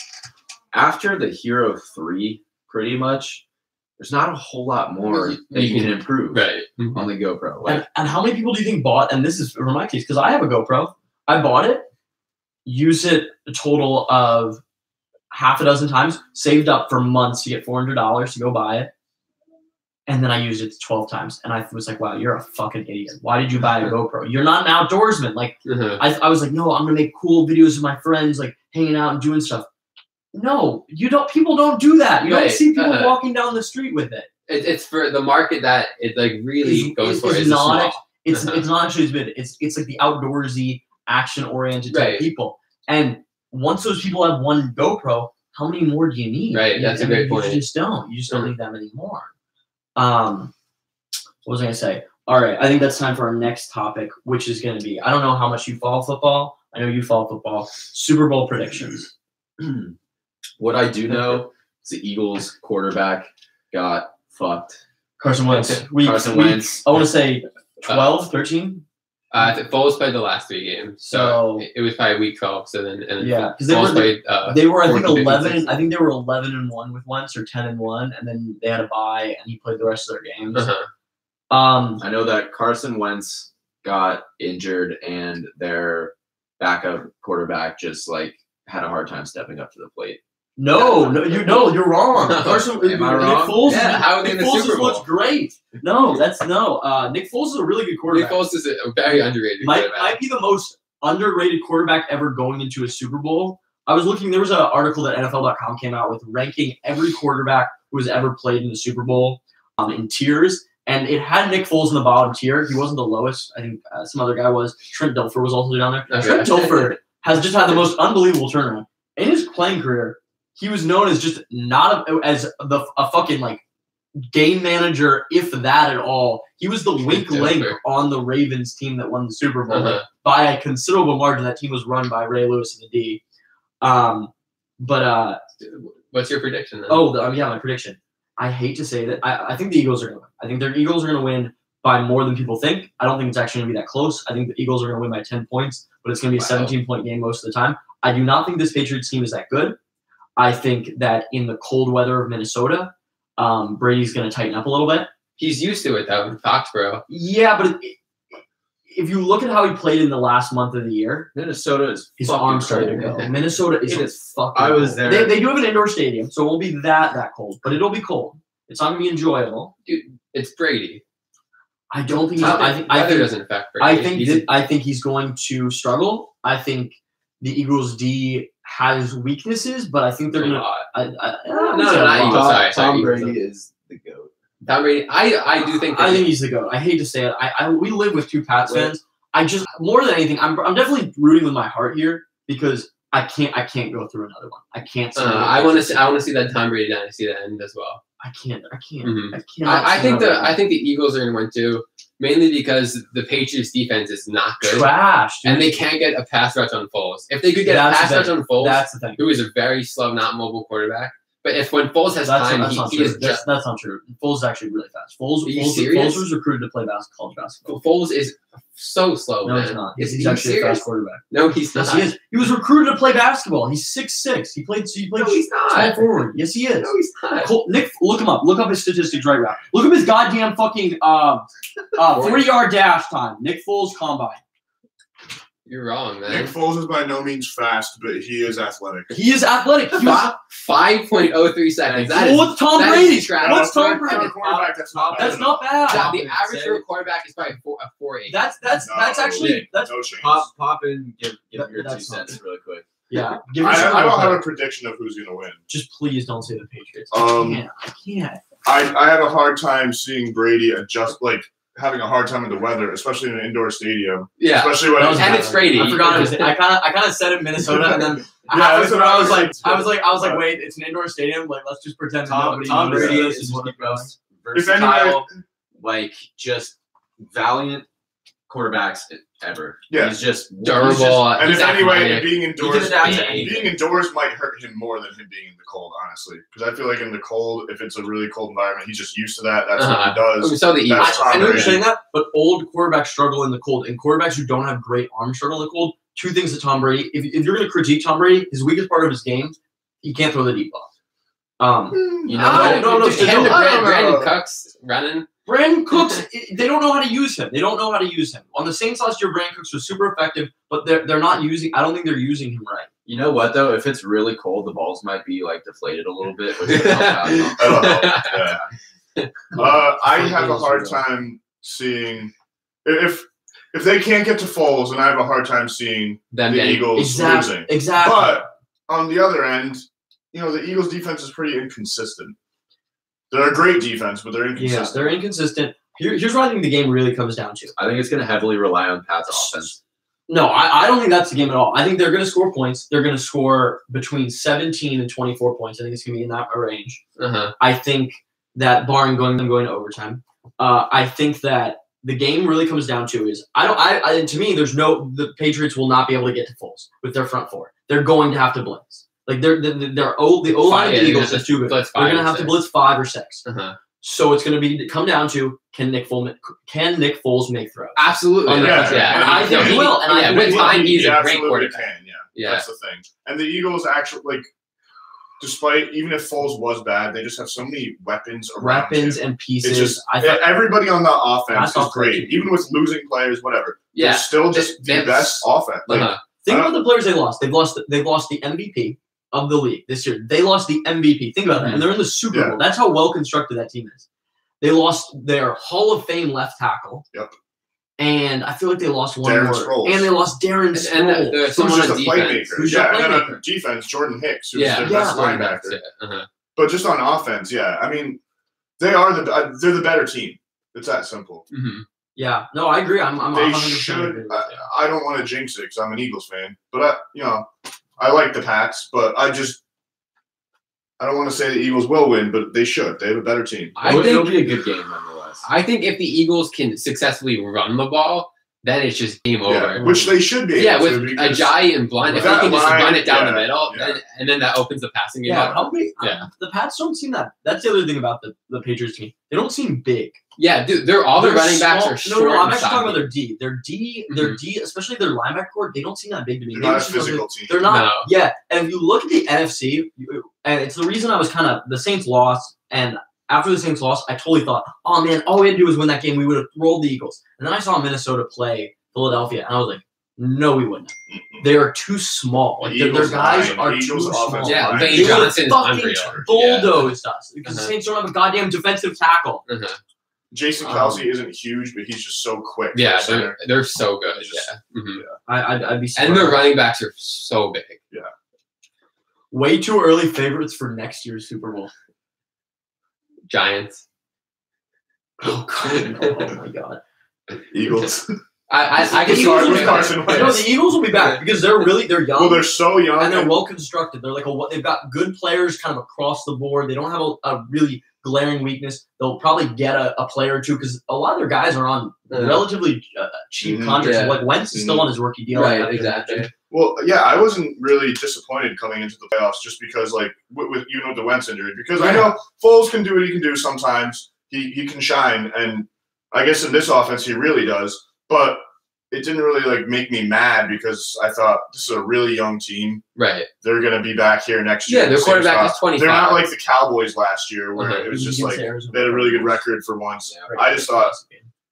after the Hero 3, pretty much, there's not a whole lot more that you can improve Right. on the GoPro. Like, And how many people do you think bought? And this is for my case because I have a GoPro. I bought it, used it a total of half a dozen times, saved up for months to get $400 to go buy it, and then I used it 12 times. And I was like, "Wow, you're a fucking idiot! Why did you buy a GoPro? You're not an outdoorsman." Like Mhm. I was like, "No, I'm gonna make cool videos with my friends, like hanging out and doing stuff." No, you don't. People don't do that. You don't Right, see people uh-huh. walking down the street with it. It's for the market that it like really goes for. Is not. small. It's Uh-huh. it's not actually as big. It's like the outdoorsy, action oriented type Right. people. And once those people have one GoPro, how many more do you need? Right, that's a great point. You just don't. You just don't Mhm. need that many more. What was I gonna say? All right, I think that's time for our next topic, which is gonna be I don't know how much you follow football. I know you follow football. Super Bowl predictions. what I do know is the Eagles quarterback got fucked. Carson Wentz. Carson Wentz. I want to say 12, 13. Foles played the last 3 games, so it was probably week 12. So then, and then Yeah, because they Foles were played. they were I think 14, 15, 11. 16. I think they were 11-1 with Wentz or 10-1, and then they had a bye, and he played the rest of their games. Uh-huh. I know that Carson Wentz got injured and their backup quarterback just like had a hard time stepping up to the plate. No, you're wrong. Carson, Am I wrong? Nick Foles, Yeah, how are they in the Nick Foles Super Bowl? looks great. No. Nick Foles is a really good Nick quarterback. Foles is a very underrated Might quarterback. be the most underrated quarterback ever going into a Super Bowl. I was looking. There was an article that NFL.com came out with ranking every quarterback who has ever played in the Super Bowl in tiers, and it had Nick Foles in the bottom tier. He wasn't the lowest. I think some other guy was. Trent Dilfer was also down there. Okay. Trent Dilfer has just had the most unbelievable turnaround in his playing career. He was known as just as a fucking like game manager, if that at all. He was the weak link on the Ravens team that won the Super Bowl Uh-huh. by a considerable margin. That team was run by Ray Lewis and the D. What's your prediction then? My prediction. I hate to say that. I think the Eagles are going to win. I think their Eagles are going to win by more than people think. I don't think it's actually going to be that close. I think the Eagles are going to win by 10 points, but it's going to be a 17-point game most of the time. I do not think this Patriots team is that good. I think that in the cold weather of Minnesota, Brady's going to tighten up a little bit. He's used to it though in Foxborough. Yeah, but if you look at how he played in the last month of the year, Minnesota is his fucking arm started to cold. go. Minnesota is It just fucking I was cold. there. They do have an indoor stadium, so it won't be that cold, but it'll be cold. It's not going to be enjoyable. It's Brady. I don't think. Weather doesn't affect Brady. I think he's going to struggle. I think the Eagles D has weaknesses, but I think they're a going to. lot. No, not Eagles. Sorry, Tom Eagles. Brady is the GOAT. Tom Brady. I do think. I think he's the GOAT. I hate to say it. We live with two Pats fans. I just more than anything, I'm definitely rooting with my heart here because I can't go through another one. I can't. I want to see that Tom Brady dynasty to end as well. I can't. Mhm. I cannot. I think see I think the Eagles are going to win too, mainly because the Patriots defense is not good, trash, dude. and they can't get a pass rush on Foles. If they could get That's a pass the rush thing. on Foles, That's the thing. who is a very slow, not mobile quarterback, but when Foles has time, That's not he true. is just. That's not true. Foles is actually really fast. Foles you serious? was recruited to play college basketball. Foles is so slow. No, man. he's not. Is He's he actually a serious? fast quarterback. No, he's not. Yes, he is. He was recruited to play basketball. He's 6'6". He played No, he's small not. forward. Yes, he is. No, he's not. Nick, look him up. Look up his statistics right now. Look up his goddamn fucking 40-yard dash time. Nick Foles combine. You're wrong, Nick man. Foles is by no means fast, but he is athletic. He is athletic. He was, 5.03 seconds. That is what's Tom that Brady? is trash. What's Tom For Brady? a quarterback, that's not bad. That's not bad. Yeah, the average for a quarterback is probably a 4.8. That's No, actually that's no chance. Pop in, give your 2 That's not cents really quick. yeah. Give me I some don't have credit. a prediction of who's going to win. Just please don't say the Patriots. Um, I can't. I have a hard time seeing Brady adjust, having a hard time with the weather, especially in an indoor stadium. Yeah. Especially when And it's Brady. I forgot it was. I kind of said it Minnesota, and then Yeah, that's what I was like. I was like, wait, it's an indoor stadium. Like, let's just pretend Tom nobody knows Brady this is is one what of it the goes. most If anybody- versatile, like just valiant quarterbacks ever. Yeah. He's just Durable. And he's if anyway, athletic. being He indoors, can adapt to anything. being indoors might hurt him more than him being in the cold, honestly. Because I feel like in the cold, if it's a really cold environment, he's just used to that. That's what he does. So the Eagles. That's Tom I know you're Brady. saying that, but old quarterbacks struggle in the cold, and quarterbacks who don't have great arms struggle in the cold. Two things that Tom Brady, if you're going to critique Tom Brady, his weakest part of his game, he can't throw the deep ball. You know, no, Just him to Brandon Cooks running. Brandon Cooks, they don't know how to use him. They don't know how to use him. On the Saints last year, Brandon Cooks was super effective, but they're not using. I don't think they're using him right. You know what though? If it's really cold, the balls might be like deflated a little bit. Which would help out. Yeah. I have a hard time seeing if they can't get to Foles, and I have a hard time seeing Them the getting- Eagles losing. Exactly. But on the other end, the Eagles' defense is pretty inconsistent. They're a great defense, but they're Yeah, inconsistent. they're inconsistent. Here's what I think the game really comes down to. I think it's going to heavily rely on Pat's offense. No, I don't think that's the game at all. I think they're going to score points. They're going to score between 17 and 24 points. I think it's going to be in that range. Uh-huh. I think that barring going to overtime, I think that the game really comes down to is to me the Patriots will not be able to get to Foles with their front four. They're going to have to blitz. Like the O-line of the Eagles is too good. They're going to have to blitz 5 or 6. Uh-huh. So it's going to come down to can Nick Foles make throws? Absolutely. Yeah. And I think he will. And I think with he time, will. he's He a great absolutely quarterback. can, Yeah. That's the thing. And the Eagles actually, despite, even if Foles was bad, they just have so many weapons around him. And pieces. It's just I thought everybody on the offense That's is great, even with losing players, whatever. Yeah. They're still just They- the best offense. Uh-huh. think about the players they lost. They've lost the MVP of the league this year. They lost the MVP. Think about that. And they're in the Super Yeah. Bowl. That's how well constructed that team is. They lost their Hall of Fame left tackle. Yep. And I feel like they lost one Darren more. Sproles. And they lost Darren And Sproles. there's Who's someone just on a defense. playmaker. Who's Yeah, your and then playmaker? on defense, Jordan Hicks, who's Yeah. their best Yeah. linebacker. Yeah. Uh-huh. But just on offense, yeah. I mean, they're the better team. It's that simple. Mm-hmm. Yeah. No, I agree. I'm They 100% agree should. with you. I don't want to jinx it because I'm an Eagles fan, but I like the Pats, but I don't want to say the Eagles will win, but they should. They have a better team. It'll be a good game nonetheless. I think if the Eagles can successfully run the ball, then it's just game Yeah, over. which they should be. Yeah, able with to because- Ajayi and Blunt, if they That can just line, run it down the yeah, middle, yeah. and then that opens the passing game Yeah, up. probably. Yeah. The Pats don't seem that. That's the other thing about the Patriots team. They don't seem big. Yeah, dude, all the They're running backs small- are short. No, I'm and actually talking about stocky. their D. Their D, especially their linebacker core, they don't seem that big to me. They're Maybe not a it's because physical team. They're not. No. Yeah, and if you look at the NFC, and it's the reason I was the Saints lost, and after the Saints lost, I totally thought, oh man, all we had to do was win that game. We would have rolled the Eagles. And then I saw Minnesota play Philadelphia, and I was like, no, we wouldn't. They are too small. Like, The their Eagles guys line, are the too Eagles small. offensive Yeah, line. Vane They would have Johnson's fucking unreal. bulldozed us because the Uh-huh. Saints don't have a goddamn defensive tackle. Uh-huh. Jason Kelsey isn't huge, but he's just so quick. for Yeah, a center. they're so good. It's just- Yeah. Mhm. I'd be And their surprised. running backs are so big. Way too early favorites for next year's Super Bowl. Giants. Oh god! Oh my god! Eagles. I can The see Eagles it. will be back. Carson No, Wentz. the Eagles will be back because they're young. Well, they're so young. and they're well constructed. They're they've got good players kind of across the board. They don't have a really glaring weakness. They'll probably get a player or two because a lot of their guys are on relatively cheap Mhm, contracts. yeah. Like Wentz is still on his rookie deal. Right, I think. exactly. Well, yeah, I wasn't really disappointed coming into the playoffs just because, with the Wentz injury, because I know Foles can do what he can do sometimes. He can shine, and I guess in this offense he really does. But it didn't really make me mad because I thought this is a really young team. Right. They're going to be back here next year. Yeah, their Same quarterback spot. is 25. They're not like the Cowboys last year where Uh-huh. it was just Against like Arizona. they had a really good record for once. Yeah. I just thought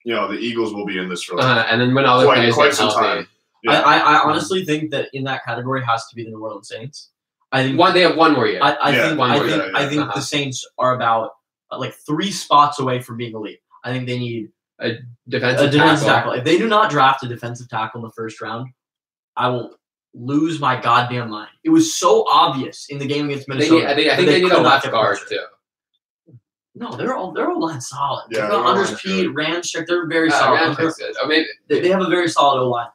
the Eagles will be in this for And then when all the players quite get some healthy, time. Yeah. I honestly think that in that category has to be the New Orleans Saints. I think They have one more year. I think the Saints are about like 3 spots away from being elite. I think they need a a defensive defensive tackle. tackle. If they do not draft a defensive tackle in the first round, I will lose my goddamn mind. It was so obvious in the game against Minnesota. I think they need a could not left get guard pressure. too. No, they're all line solid. Yeah, They've they're got all Anders line Pete, good. Ranchek. They're very solid. Ramchek's good. Oh, maybe They have a very solid O line.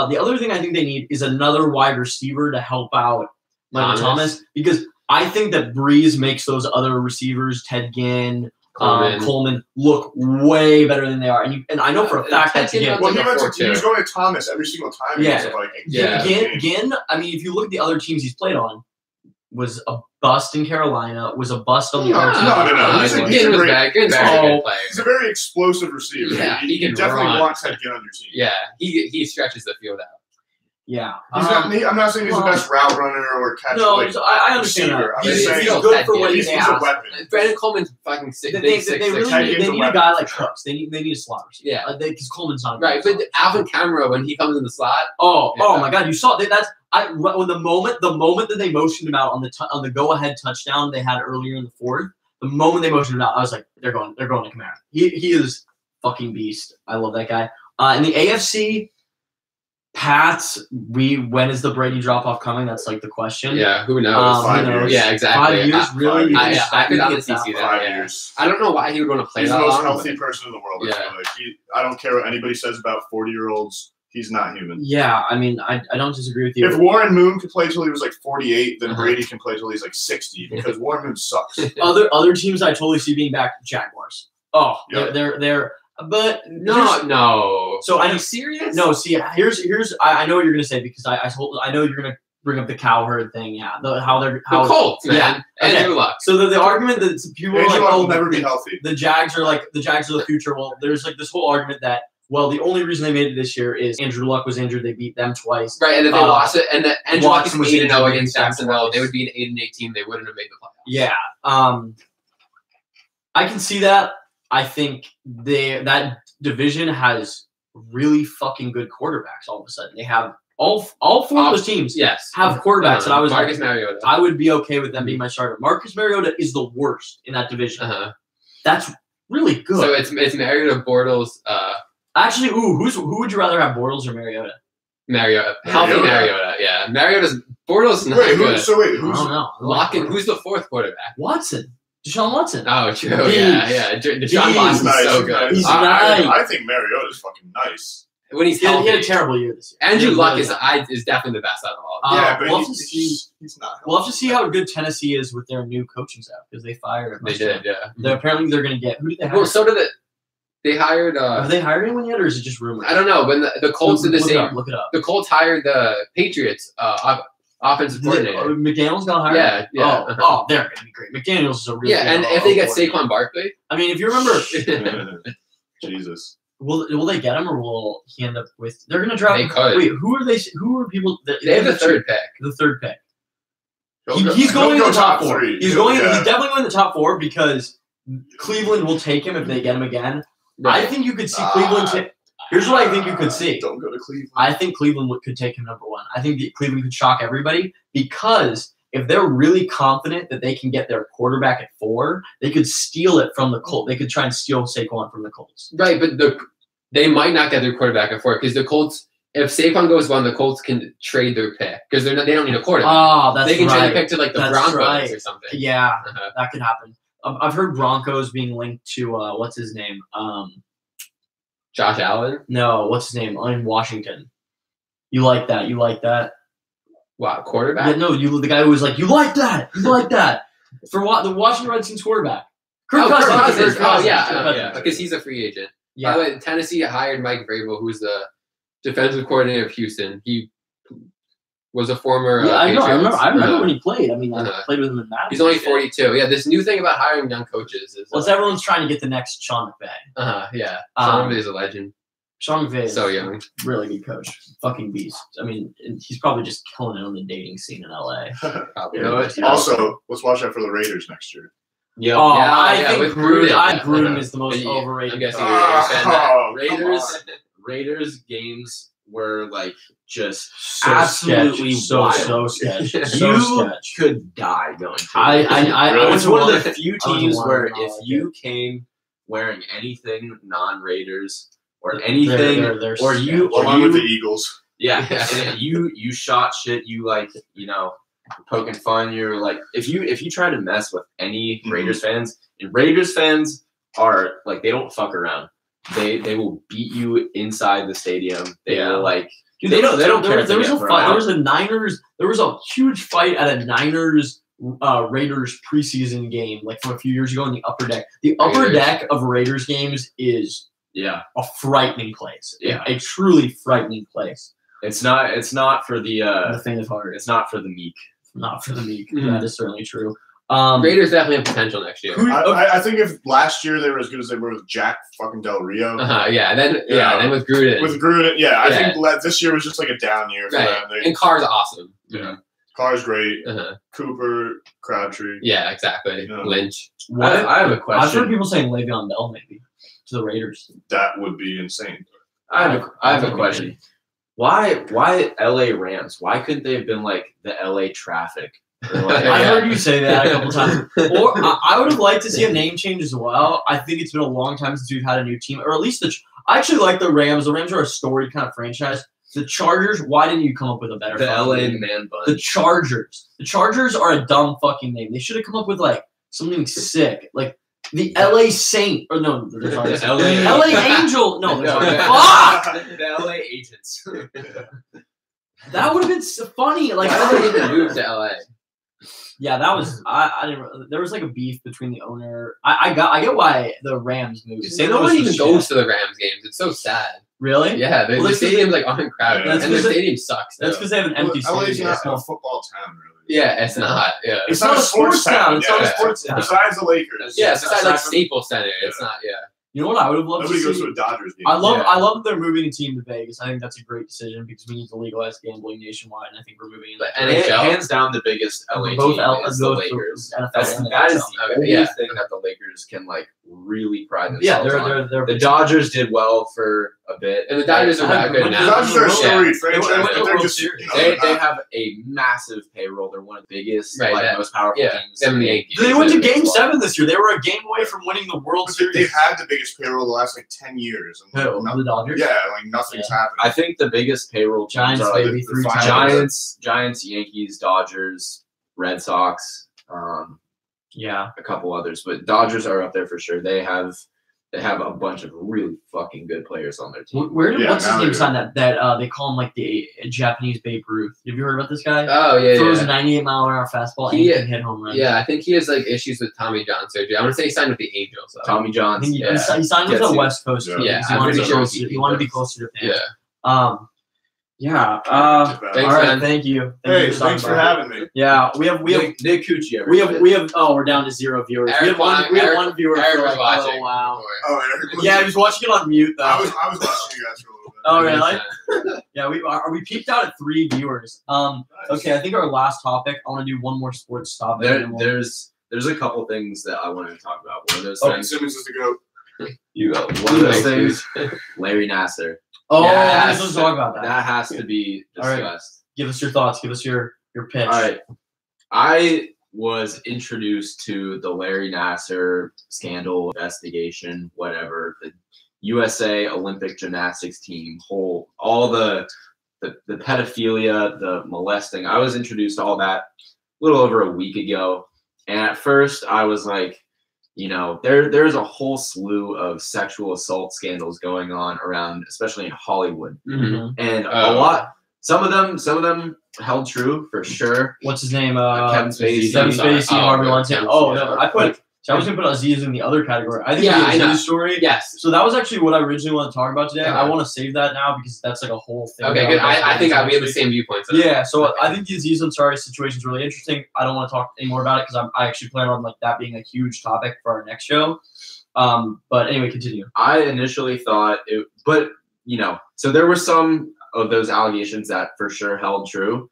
The other thing I think they need is another wide receiver to help out Michael Thomas, because I think that Breeze makes those other receivers, Ted Ginn, Coleman, look way better than they are. And I know for a fact that Ginn. Well, he was going to Thomas every single time. Yeah. He was a Viking. Yeah. Ginn, I mean, if you look at the other teams he's played on, was a bust in Carolina, was a bust on the other team. No. He's a Ginn was great- bad. Ginn's a very good player. He's a very explosive receiver. Yeah, he he can definitely run. wants to get on your team. Yeah, he stretches the field out. Yeah. I'm not saying he's the best route runner or catch. No, like, I understand receiver. that. I'm He's, just saying he's good for what he's they a ask. weapon. Brandon Coleman's fucking sick. They Big 6'6". really need a guy like Cooks. They need a slot receiver. Yeah. Because Coleman's not Right, but Alvin Kamara, when he comes in the slot, Oh Yeah. my God! You saw that? When the moment that they motioned him out on the go ahead touchdown they had earlier in the fourth. The moment they motioned him out, I was like, they're going to Kamara. He is fucking beast. I love that guy. In the AFC, Pats. When is the Brady drop off coming? That's like the question. yeah, who knows? 5 who knows? years. Yeah, exactly. 5 years, really? I could honestly see that. 5 Yeah. years. I don't know why he would want to play He's that the most long. healthy but- person in the world. I Yeah. feel like. I don't care what anybody says about 40-year-olds. He's not human. Yeah, I mean, I don't disagree with you. If Warren Moon could play till he was like 48, then Uh-huh. Brady can play till he's like 60 because Warren Moon sucks. other teams, I totally see being back. Jaguars. Oh, Yep. they're. But No. So Are I- you serious? No, see, here's I know what you're gonna say because I know you're gonna bring up the cowherd thing. Yeah, The Colts, man. Yeah. Andrew Okay. Luck. So the argument that people are like, Andrew Luck oh, will never be healthy. the Jags are the future. Well, there's like this whole argument that the only reason they made it this year is Andrew Luck was injured. They beat them twice. Right, and if they lost it, and Andrew Luck is Watson was 8-0 injured against against Jacksonville, twice. they would be an 8-8 team. They wouldn't have made the playoffs. Yeah. I can see that. I think that division has really fucking good quarterbacks. All of a sudden, they have all 4 of those teams Yes. have quarterbacks, and I was Marcus like, Mariota. I would be okay with them being my starter. Marcus Mariota is the worst in that division. Uh-huh. That's really good. So it's Mariota, Bortles, Actually, who would you rather have, Bortles or Mariota? Mariota. Healthy Mariota. Mariota, yeah. Bortles is not Wait, good. who's I don't know. Lock-in. Who's the 4th quarterback? Watson? Deshaun Watson. Oh, true. Beast. Yeah. Deshaun Beast. Watson's Nice, so good. He's I nice. think Mariota's fucking nice. When he's He had healthy. a terrible year this year. Andrew He Luck really is definitely the best out of all. Yeah, but we'll have to he's not. We'll have to see how good Tennessee is with their new coaching staff because they fired a They bunch did, of yeah. them. Apparently, they're going to get. Who did they hire? Well, so did they hired. Have they hired anyone yet, or is it just rumors? I don't know. When the Colts did the Look it up, same. Look it up. The Colts hired the Patriots offensive coordinator. McDaniel's got hired. Yeah. Oh, they're going to be great. McDaniel's is a really Yeah, and good if they get coordinator. Saquon Barkley, I mean, if you remember, Jesus. will they get him, or will he end up with? They're going to draft. They could. Wait, who are they? Who are people? they have the 3rd pick. The 3rd pick. He'll He's go- going he'll in the go top 4. 3. He's definitely going in the top 4 because Cleveland will take him if they get him again. I think you could see Cleveland. Here's what I think you could see. Don't go to Cleveland. I think Cleveland could take him number 1. I think that Cleveland could shock everybody because if they're really confident that they can get their quarterback at 4, they could steal it from the Colts. They could try and steal Saquon from the Colts. Right, but they might not get their quarterback at 4 because the Colts. If Saquon goes 1, the Colts can trade their pick because they don't need a quarterback. Oh, that's they can right. trade the pick to like the That's Broncos right. or something. Yeah, Uh-huh. that could happen. I've heard Broncos being linked to what's his name? Josh Allen. No, what's his name? In Washington. You like that? You like that? Wow, quarterback. Yeah, no, the guy who was like, you like that? You like that? For the Washington Redskins quarterback. Kirk Kirk Cousins. Cousins. Kirk Cousins. Yeah, because he's a free agent. By the way, Tennessee hired Mike Vrabel, who's the defensive coordinator of Houston. He was a former. Yeah, I know. I remember Uh, when he played. I mean, I Uh-huh. played with him in Madden. He's only 42. Yeah, this new thing about hiring young coaches is. Well, it's everyone's trying to get the next Sean McVay. Yeah. Um, Sean is a legend. Sean McVay is So young. really good coach. Fucking beast. I mean, he's probably just killing it on the dating scene in LA. You know what? Also, let's watch out for the Raiders next year. Yeah. Oh, yeah, I yeah, think with Gruden. yeah. Gruden is the most Yeah, overrated. I'm guessing coach. you're saying that. Oh, Raiders games were like just So absolutely sketch. So sketch. So you sketch. could die going to. I It's one of the few I was teams one where of them, I if like you came wearing anything non-Raiders or They're- anything, they're or you, sketch. or Along with the you, Eagles. yeah, Yeah. and you shot shit. You like, poking fun. You're like, if you try to mess with any Mhm. Raiders fans, and Raiders fans are like, they don't fuck around. They will beat you inside the stadium. They Yeah. will like. Dude, They don't care if There they was get a thrown fight. There out. was a Niners. There was a huge fight at a Niners Raiders preseason game, like from a few years ago in the upper deck. The upper Raiders. deck of Raiders games is Yeah, a frightening place. Yeah. A truly frightening place. it's not for the The faint of heart. it's not for the meek. Not for the meek. Mhm. That is certainly true. Raiders definitely have potential next year. I think if last year they were as good as they were with Jack fucking Del Rio, Yeah, and then Yeah. and then with Gruden, with Gruden, I Yeah. think this year was just like a down year for right, them. and Carr's awesome. Carr's great. Uh-huh. Cooper, Crabtree. Yeah, exactly. Yeah. Lynch. I have a I've heard question. people saying Le'Veon Bell maybe to the Raiders. That would be insane. I have a question. Why LA Rams? Why couldn't they have been like the LA Traffic? Or like- I heard you say that a couple times. Or I would have liked to see a name change as well. I think it's been a long time since we've had a new team, or at least I actually like the Rams. The Rams are a storied kind of franchise. The Chargers. Why didn't you come up with a better? the fucking LA name? Man Bun. The Chargers. The Chargers are a dumb fucking name. They should have come up with like something sick, like the LA Saint. Or no, they're sorry, The LA LA Angel. No, No, they're the- fuck. the LA Agents. That would have been so funny. Like, Why did they even move to LA? yeah, that was I didn't. There was like a beef between the owner. I get why the Rams moved. St. No Louis one was even shit. goes to the Rams games. It's so sad. Really? Yeah, the Well, that's 'cause stadium's like uncrowded, Yeah. and That's the 'cause they- stadium sucks. That's though. because they have an empty LA's stadium. not It's a small. football town, really. Yeah, it's not. Yeah, It's not a sports town. It's not a Yeah. sports town. Besides the Lakers. yeah. It's besides like Aside from- Staples Center. It's not. Yeah. You know what I would have loved Nobody to goes see? to a Dodgers game. I love Yeah. that they're moving a team to Vegas. I think that's a great decision because we need to legalize gambling nationwide, and I think we're moving in But that NHL. direction. Hands down, the biggest LA Both team L- is the both Lakers. NFL That and is NHL. the Okay, only yeah. thing that the Lakers can like really pride Yeah, themselves they're on. The Dodgers did well for a bit, And the Dodgers are not good The now. Dodgers are a storied franchise, They went to but the they're World just, Series. They they're not- have a massive payroll. They're one of the biggest, Right, like that- most powerful yeah, teams. them and the Yankees. They went to in Game baseball. 7 this year. They were a game away from winning the World but Series. they've had the biggest payroll the last like 10 years. And Who? no- The Dodgers. yeah, like nothing's happened. I think the biggest payroll teams Giants, are like baby, the 3 five- times. Giants, Yankees, Dodgers, Red Sox, Yeah. a couple others, but Dodgers are up there for sure. They have a bunch of really fucking good players on their team. Where did Yeah, what's his now name they sign that they call him like the Japanese Babe Ruth? Have you heard about this guy? Oh yeah, Throws a yeah. 98-mile-an-hour fastball and He- he can hit home runs. Yeah, I think he has like issues with Tommy John surgery. I want to say he signed with the Angels. Though. Tommy I John. think he Yeah. signed with Gets the you. West Coast. Yeah. team, Yeah, because I'm pretty sure closer. he He wanted to be does. closer to fans. Yeah. Yeah. Thanks, all right. man. Thank you. Hey, thanks for having me. Yeah, we have Nick Cucci. everybody. Oh, we're down to 0 viewers. Eric we have one viewer Eric for was like, watching. oh wow. Oh, Eric, Yeah, he was watching it on mute though. I was watching you guys for a little bit. Oh really? Yeah, we peaked out at 3 viewers. Okay, I think our last topic. I want to do one more sports topic. and then we'll- There's a couple things that I wanted to talk about. One of those Ben things. Simmons is the GOAT. One of those things. Larry Nasser. oh, Yes. let's talk about that. That has to be All right. discussed. Give us your thoughts. Give us your pitch. All right. I was introduced to the Larry Nasser scandal investigation, whatever, the USA Olympic gymnastics team, all the pedophilia, the molesting. I was introduced to all that a little over a week ago. And at first I was like, there's a whole slew of sexual assault scandals going on around, especially in Hollywood. Mhm. And Oh. some of them held true for sure. What's his name? Kevin Spacey. Kevin Spacey, Oh, Harvey okay. Weinstein. Yeah. Oh no, I was gonna put Aziz in the other category. I think Yeah, the I know. Aziz story. Yes. So that was actually what I originally wanted to talk about today. Okay. I want to save that now because that's like a whole thing. Okay, good. I think we have the same viewpoints. on it. Yeah, so I think the Aziz Ansari situation is really interesting. I don't want to talk any more about it because I actually plan on like that being a huge topic for our next show. But anyway, continue. I initially thought it, but so there were some of those allegations that for sure held true,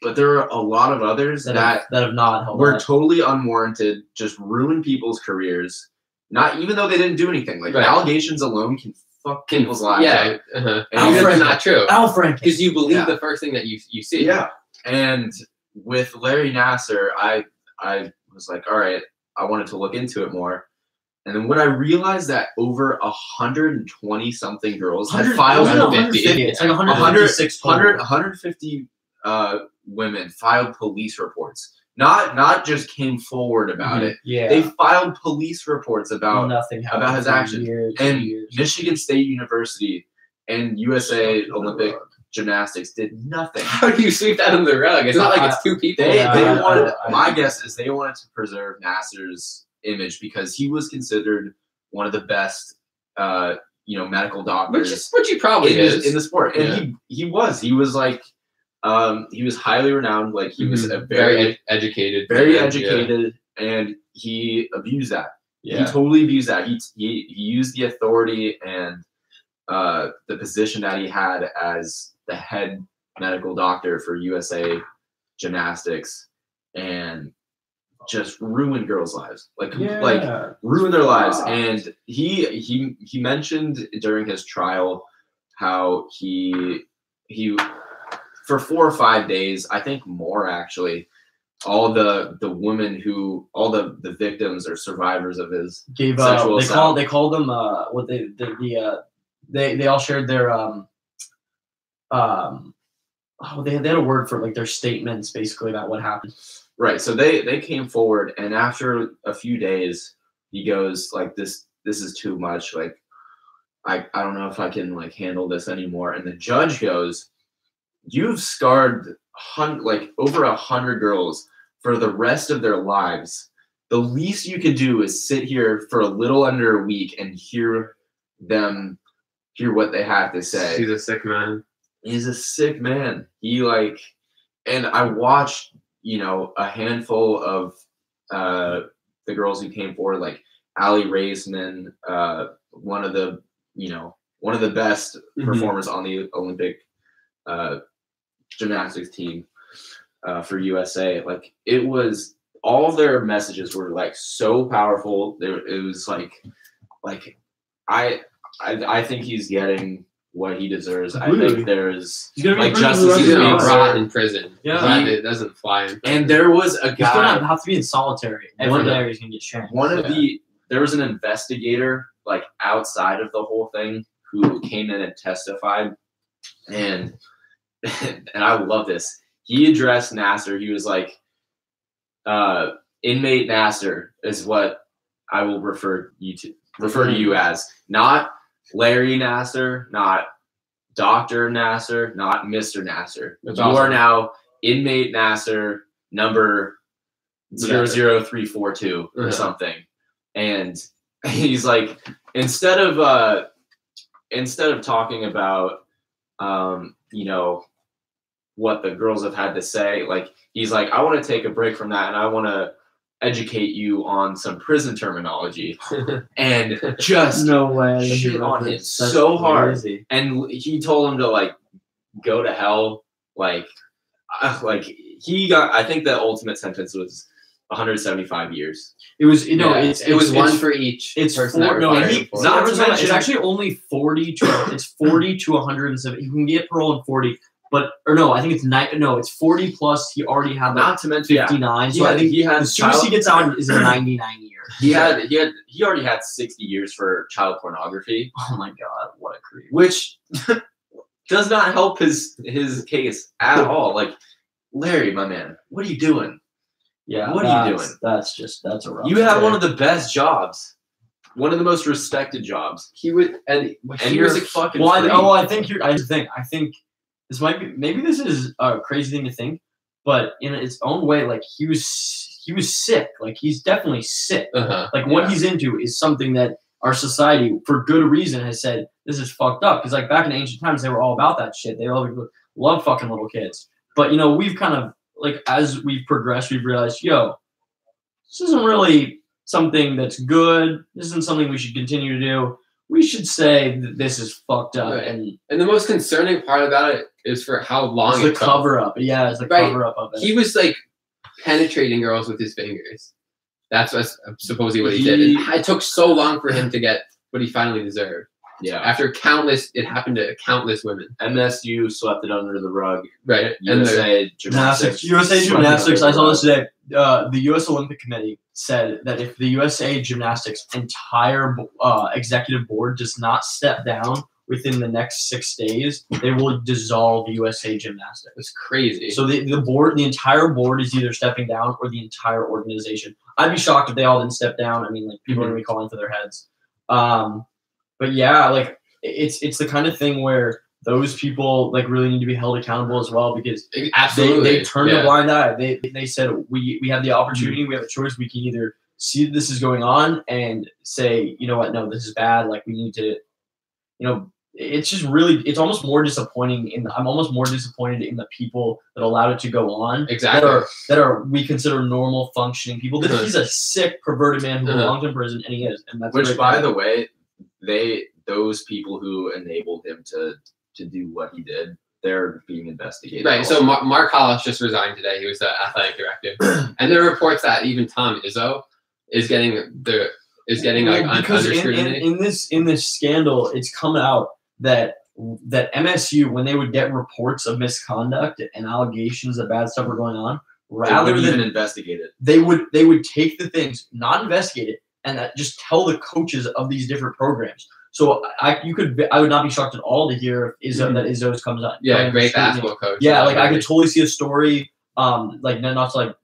but there were a lot of others that have not held were up. totally unwarranted, just ruin people's careers. Not even though they didn't do anything. Like Right. allegations alone can fuck people's lives Yeah, up. and Alfred- it's not true Al Franken. because you believe Yeah. the first thing that you see. Yeah. And with Larry Nasser, I was like, all right, I wanted to look into it more. And then when I realized that over 120 something girls had filed 150. It's like 156 150 women filed police reports. Not just came forward about it. Yeah. They filed police reports about nothing happened about his for actions. years and years. Michigan State University and USA Olympic Gymnastics did nothing. How do you sweep that under the rug? It's not like it's two people. They Yeah, wanted. I- My guess is they wanted to preserve Nasser's image because he was considered one of the best, medical doctors which he probably is. in the sport, and Yeah. he was like, he was highly renowned. Like he was a very educated, very man, educated, and he abused that. Yeah. He totally abused that. He used the authority and the position that he had as the head medical doctor for USA Gymnastics and just ruined girls' lives. Like ruin their lives. And he mentioned during his trial how he for 4 or 5 days, I think more actually, all the women all the victims or survivors of his Gave sexual assault. they called them what they all shared their they had a word for it, like their statements basically about what happened. Right. So they came forward, and after a few days, he goes like, this is too much. Like, I don't know if I can like handle this anymore. And the judge goes, you've scarred over 100 girls for the rest of their lives. The least you can do is sit here for a little under a week and hear what they have to say. He's a sick man. He's a sick man. And I watched, a handful of the girls who came forward, like Allie Raisman, one of the best performers on the Olympic gymnastics team for USA. Like, it was, all of their messages were like so powerful. It was like I think he's getting what he deserves. I think there's He's gonna be justice He's is gonna being be rot served. in prison. Yeah. Glad it doesn't fly in. And there was a He's gonna guy. have to be in solitary. One Every of- day he's gonna get shanked. There was an investigator like outside of the whole thing who came in and testified, and I love this. He addressed Nasser. He was like, inmate Nasser is what I will refer to you as, not Larry Nasser, not Dr. Nasser, not Mr. Nasser. That's you awesome. are now inmate Nasser number 00342 or something. And he's like, instead of talking about what the girls have had to say, like, he's like, I want to take a break from that and I want to educate you on some prison terminology. And just No way. shit on him That's so hard. crazy. And he told him to like go to hell. He got, I think the ultimate sentence was 175 years. It was it was one for each. It's person that no, required he, it for. not to Arizona, mention- it's actually only 40 to 170. You can get parole in 40, I think it's 40 plus. He already had like Not to mention 59. So Yeah, I think he had as soon as he gets out is a 99 year. he already had 60 years for child pornography, Oh my god, what a creep. which does not help his case at all. Like, Larry, my man, what are you doing? Yeah, What are you doing? That's a rough. You have day. one of the best jobs, one of the most respected jobs, He would, and and he you're was a fucking. Well, freak. I think I think this might be, maybe this is a crazy thing to think, but in its own way, like he was sick. Like, he's definitely sick. Like, what he's into is something that our society, for good reason, has said this is fucked up. Because like back in ancient times, they were all about that shit. They love fucking little kids. But we've kind of like, as we've progressed, we've realized, this isn't really something that's good. This isn't something we should continue to do. We should say that this is fucked up. Right. And And the most concerning part about it is for how long it's the it took. cover up. Yeah, it's the Right. cover up of it. He was like penetrating girls with his fingers. That's supposedly what he did. And it took so long for him to get what he finally deserved. Yeah. After it happened to countless women. MSU swept it under the rug. Right. USA Gymnastics. USA swept it Gymnastics. under I the saw rug. this today. The U.S. Olympic Committee said that if the USA Gymnastics entire executive board does not step down within the next 6 days, they will dissolve USA Gymnastics. It's crazy. So the entire board is either stepping down or the entire organization. I'd be shocked if they all didn't step down. I mean, like people are gonna be calling for their heads. But yeah, like it's the kind of thing where those people like really need to be held accountable as well, because Absolutely. they turned a blind eye. They said we have the opportunity, we have a choice. We can either see that this is going on and say, you know what, no, this is bad. Like we need to, it's just really, it's almost more disappointing. I'm almost more disappointed in the people that allowed it to go on. Exactly. That are we consider normal functioning people. He's a sick, perverted man who belongs in prison, and he is. And that's Which, by the way, those people who enabled him to do what he did, they're being investigated. Right. So Mark Hollis just resigned today. He was the athletic director, and there are reports that even Tom Izzo is getting under scrutiny. In this scandal, it's come out that MSU, when they would get reports of misconduct and allegations that bad stuff were going on, rather than investigate it, they would take the things, not investigate it, and just tell the coaches of these different programs. So I would not be shocked at all to hear if Izzo's comes out. Yeah, great basketball coach. Yeah, like I could totally see a story, like not to like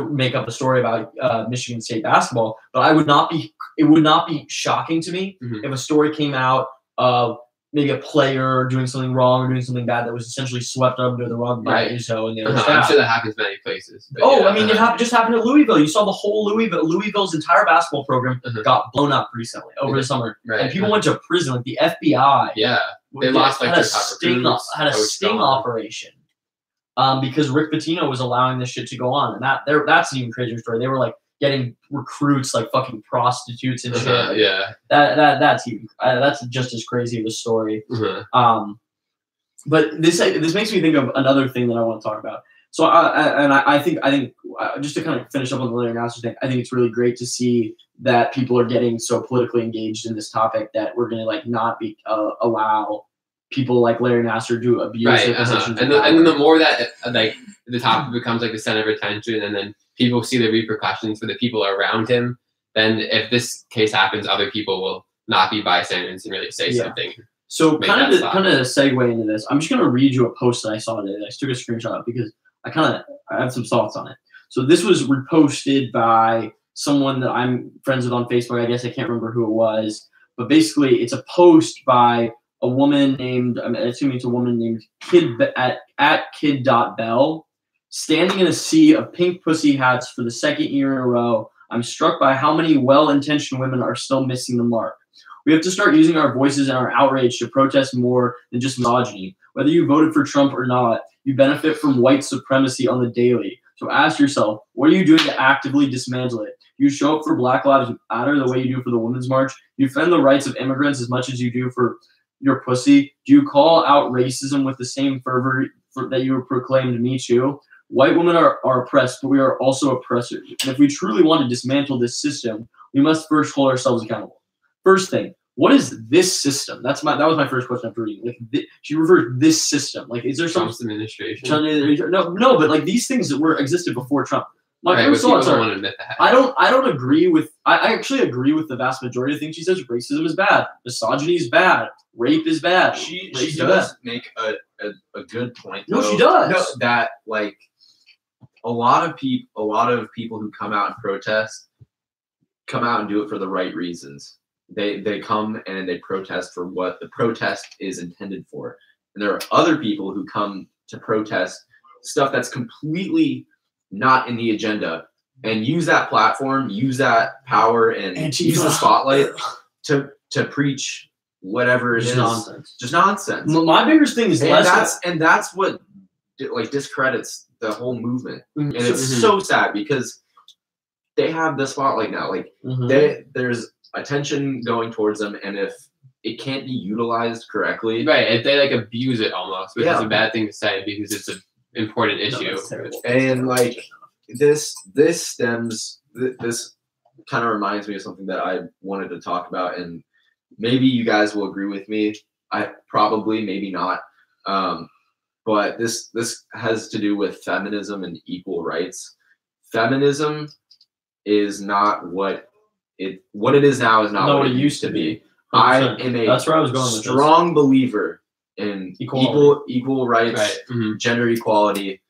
make up a story about Michigan State basketball, but it would not be shocking to me if a story came out of maybe a player doing something wrong or doing something bad that was essentially swept under the rug by Izzo and the other staff. I'm sure that happens many places. I mean, it just happened at Louisville. You saw the whole Louisville's entire basketball program got blown up recently over the summer, and people went to prison. Like the FBI, they lost like had a sting operation because Rick Pitino was allowing this shit to go on, and that's an even crazier story. They were like getting recruits like fucking prostitutes and shit. That's just as crazy of a story. But this makes me think of another thing that I want to talk about. So I think just to kind of finish up on the Larry Nassar thing, I think it's really great to see that people are getting so politically engaged in this topic that we're going to like not be allow people like Larry Nassar to abuse their positions. And then the more that like the topic becomes like the center of attention, and then people see the repercussions for the people around him, then if this case happens, other people will not be bystanders and really say something. So kind of segue into this, I'm just going to read you a post that I saw today. I took a screenshot of because I have some thoughts on it. So this was reposted by someone that I'm friends with on Facebook. I guess I can't remember who it was, but basically it's a post by a woman named, I'm assuming it's a woman named kid.bell. Standing in a sea of pink pussy hats for the second year in a row, I'm struck by how many well-intentioned women are still missing the mark. We have to start using our voices and our outrage to protest more than just misogyny. Whether you voted for Trump or not, you benefit from white supremacy on the daily. So ask yourself, what are you doing to actively dismantle it? Do you show up for Black Lives Matter the way you do for the Women's March? Do you defend the rights of immigrants as much as you do for your pussy? Do you call out racism with the same fervor that you proclaimed Me Too? White women are oppressed, but we are also oppressors. And if we truly want to dismantle this system, we must first hold ourselves accountable. First thing, what is this system? That was my first question after reading. Like, she refers to this system. Like, is there some Trump's administration? No, but like these things that existed before Trump. My first thoughts are, want to admit that. I don't agree with. I actually agree with the vast majority of things she says. Racism is bad. Misogyny is bad. Rape is bad. She does make a good point. No, she does. No, that like a lot of people who come out and protest come out and do it for the right reasons. They come and they protest for what the protest is intended for. And there are other people who come to protest stuff that's completely not in the agenda and use that platform, use that power, and use the spotlight to preach whatever it is. Nonsense. Just nonsense. My biggest thing is that's what like discredits the whole movement. And it's so sad because they have the spotlight now. Like there's attention going towards them, and if it can't be utilized correctly, right? If they like abuse it almost, which is a bad thing to say because it's an important issue. And like this kind of reminds me of something that I wanted to talk about, and maybe you guys will agree with me. I probably, maybe not. But this has to do with feminism and equal rights. Feminism is not what it is now is not what it used to be. I am That's where I was going with strong believer in equal rights, Right. Mm-hmm. gender equality.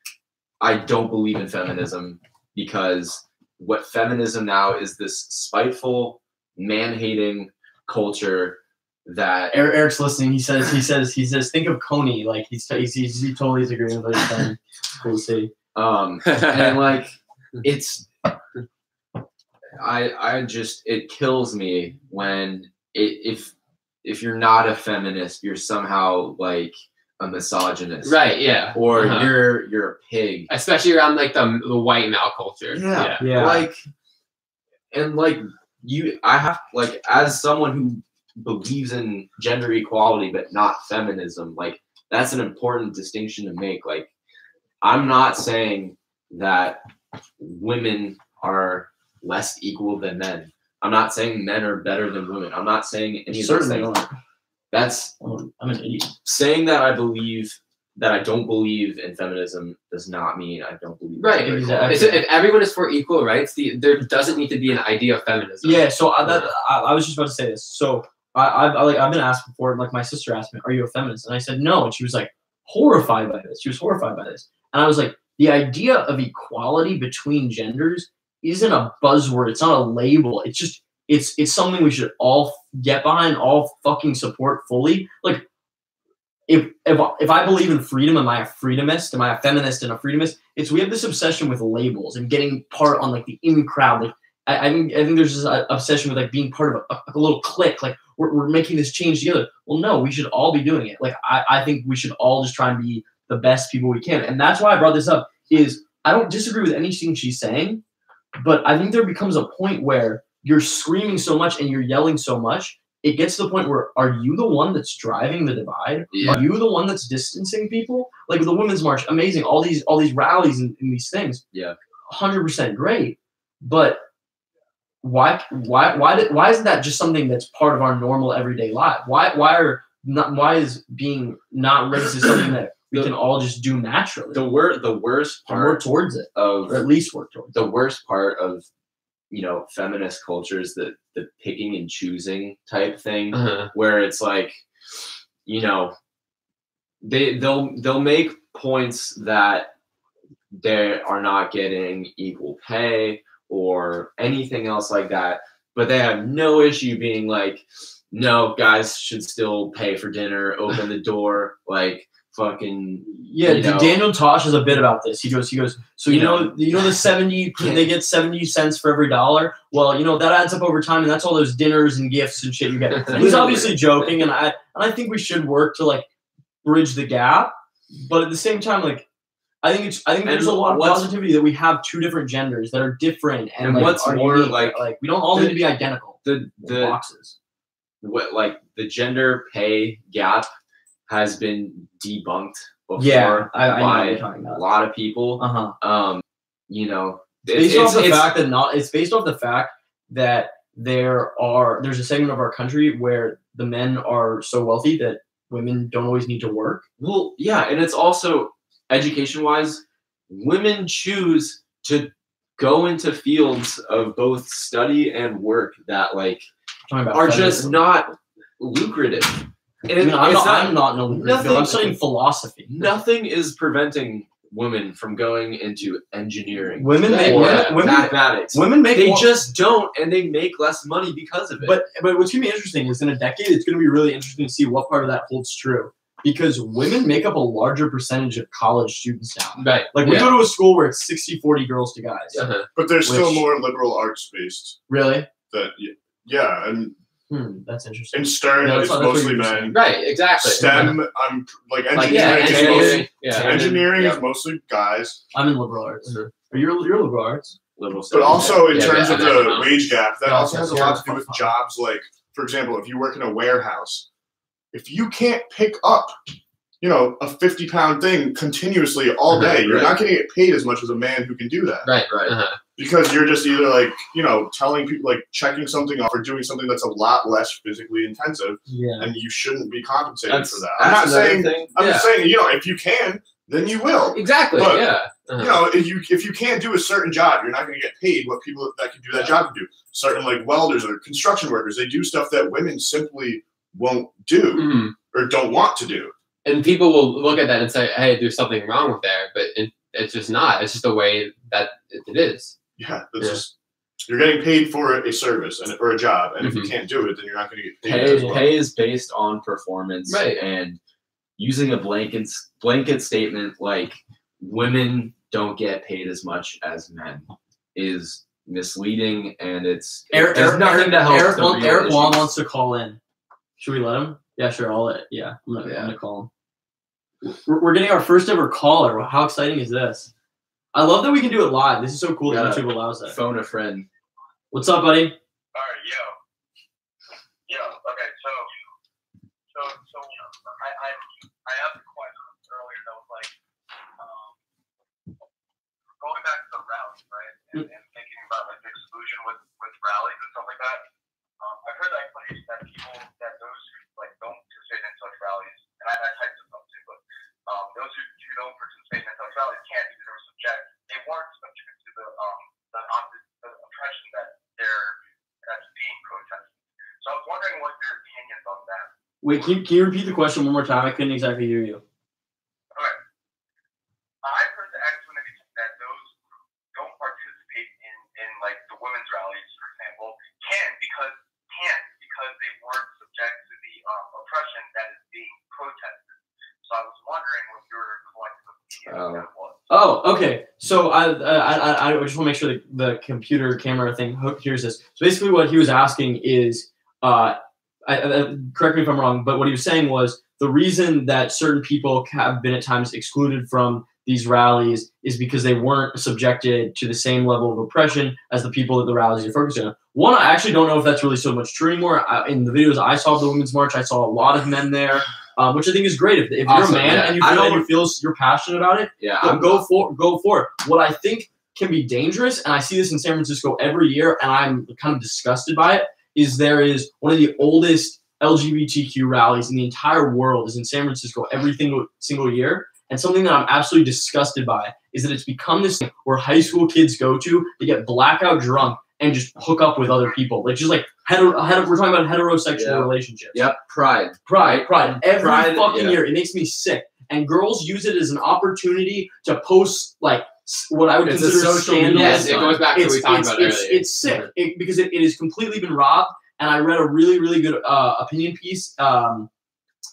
I don't believe in feminism because what feminism now is this spiteful, man-hating culture that Eric's listening. He says, think of Coney. Like he totally is agreeing with what he's saying. Cool to see. And like it's I just it kills me when if you're not a feminist, you're somehow like a misogynist, Right. Yeah. or you're a pig, Especially around like the white male culture. Yeah. like and like I have like as someone who believes in gender equality but not feminism, like that's an important distinction to make. Like I'm not saying that women are less equal than men. I'm not saying men are better than women. I'm not saying any of those things. That's I'm an idiot. saying that I don't believe in feminism does not mean I don't believe. Right. In Exactly. If everyone is for equal rights, there doesn't need to be an idea of feminism. Yeah. So I was just about to say this. So I've been asked before. Like my sister asked me, "Are you a feminist?" And I said no, and she was like horrified by this. She was horrified by this, and I was like, the idea of equality between genders isn't a buzzword. It's not a label. It's just it's something we should all get behind, all fucking support fully. Like if I believe in freedom, am I a freedomist? Am I a feminist and a freedomist? We have this obsession with labels and getting part on like the in crowd. Like I think there's this obsession with like being part of a little clique. Like we're making this change together. Well, no, we should all be doing it. Like I think we should all just try and be the best people we can. And that's why I brought this up. Is I don't disagree with anything she's saying, but I think there becomes a point where you're screaming so much and you're yelling so much, it gets to the point where, are you the one that's driving the divide? Yeah. Are you the one that's distancing people? Like with the Women's March, amazing, all these rallies and these things. Yeah. 100% great. But why isn't that just something that's part of our normal everyday life? Why is being not racist something that we can all just do naturally? The worst part work towards it, of or at least work towards the worst part of feminist culture is the picking and choosing type thing, where it's like they'll make points that they are not getting equal pay or anything else like that, but they have no issue being like, no, guys should still pay for dinner, open the door, like fucking Daniel Tosh has a bit about this. He goes. So you know the 70 they get 70 cents for every dollar. Well, that adds up over time, and that's all those dinners and gifts and shit you get. He's obviously joking, and I think we should work to like bridge the gap, but at the same time, like I think there's a lot of positivity that we have two different genders that are different, and like, what's more unique, like we don't all need to be identical. The boxes. What like the gender pay gap has been debunked before I know what by you're talking about. a lot of people. It's based off the fact that there's a segment of our country where the men are so wealthy that women don't always need to work. Well, yeah, and it's also education-wise, women choose to go into fields of both study and work that like are just not lucrative. And I'm not no lucrative. I'm studying philosophy. Nothing is preventing women from going into engineering. Women make mathematics. Women make. They just don't, and they make less money because of it. But what's gonna be interesting is in a decade, it's gonna be really interesting to see what part of that holds true. Because women make up a larger percentage of college students now. Right. Like we go to a school where it's 60-40 girls to guys. But there's still more liberal arts based. Really? Yeah, and that's interesting. in STEM, it's mostly men. Right, exactly. STEM, I'm like engineering. Engineering is mostly guys. I'm in liberal arts. You're liberal arts. But also in terms of the wage gap, that also has a lot to do with jobs. Like, for example, if you work in a warehouse, if you can't pick up, a 50-pound thing continuously all day, you're not going to get paid as much as a man who can do that. Right. because you're just either like, you know, telling people, like checking something off or doing something that's a lot less physically intensive, and you shouldn't be compensated for that. I'm not saying, I'm just saying, you know, if you can, then you will. Exactly. But, yeah. You know, if you can't do a certain job, you're not going to get paid what people that can do that job can do. Certain like welders or construction workers, they do stuff that women simply won't do or don't want to do. And people will look at that and say, "Hey, there's something wrong with there," but it's just not. It's just the way that it is. Yeah, it's just you're getting paid for a service or a job, and if you can't do it, then you're not going to get paid. As well. Pay is based on performance, right? And using a blanket statement like women don't get paid as much as men is misleading, and there's nothing to help. Eric Wong wants to call in. Should we let him? Yeah, sure. I'm gonna call him. We're getting our first ever caller. How exciting is this? I love that we can do it live. This is so cool that YouTube allows that. Phone a friend. What's up, buddy? All right, yo. Okay, so I asked a question earlier that was like going back to the rallies, right? And thinking about like the exclusion with rallies and stuff like that. I've heard the explanation that those who like don't participate in such rallies, and I typed this up too, but those who don't participate in such rallies can't because they weren't subject to the oppression that's being protested. So I was wondering what your opinions on that. Wait, can you repeat the question one more time? I couldn't exactly hear you. Okay. I've heard the explanation that those who don't participate in like the women's rallies, for example, can because they weren't subject to the oppression that is being protested. So I was wondering what your collective opinion on that was. Oh, okay. So I just want to make sure the computer camera thing hears this. So basically, what he was asking is, correct me if I'm wrong, but what he was saying was the reason that certain people have been at times excluded from these rallies is because they weren't subjected to the same level of oppression as the people that the rallies are focusing on. One, I actually don't know if that's really so much true anymore. In the videos I saw of the Women's March, I saw a lot of men there, which I think is great. If you're a man and you feel you're passionate about it, go for it. What I think can be dangerous, and I see this in San Francisco every year, and I'm kind of disgusted by it, is there is one of the oldest LGBTQ rallies in the entire world is in San Francisco every single year. And something that I'm absolutely disgusted by is that it's become this thing where high school kids go to get blackout drunk and just hook up with other people. Like just like we're talking about heterosexual relationships. Yep. Pride. Every fucking year. It makes me sick. And girls use it as an opportunity to post like what I would consider scandalous. Yes, it goes back to what we talked about earlier. It's sick because it has completely been robbed. And I read a really, really good opinion piece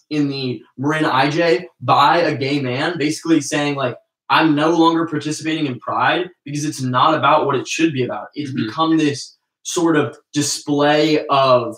in the Marin IJ by a gay man, basically saying like, I'm no longer participating in Pride because it's not about what it should be about. It's become this sort of display of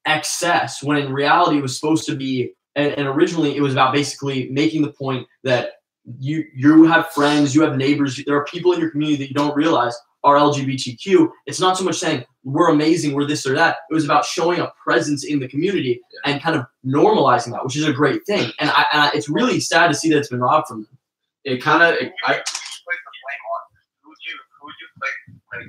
excess when in reality it was supposed to be, and originally it was about basically making the point that you have friends, you have neighbors, there are people in your community that you don't realize are LGBTQ. It's not so much saying we're amazing, we're this or that. It was about showing a presence in the community and kind of normalizing that, which is a great thing. And it's really sad to see that it's been robbed from them. It kind of. Who would you place the blame on? Who would you place like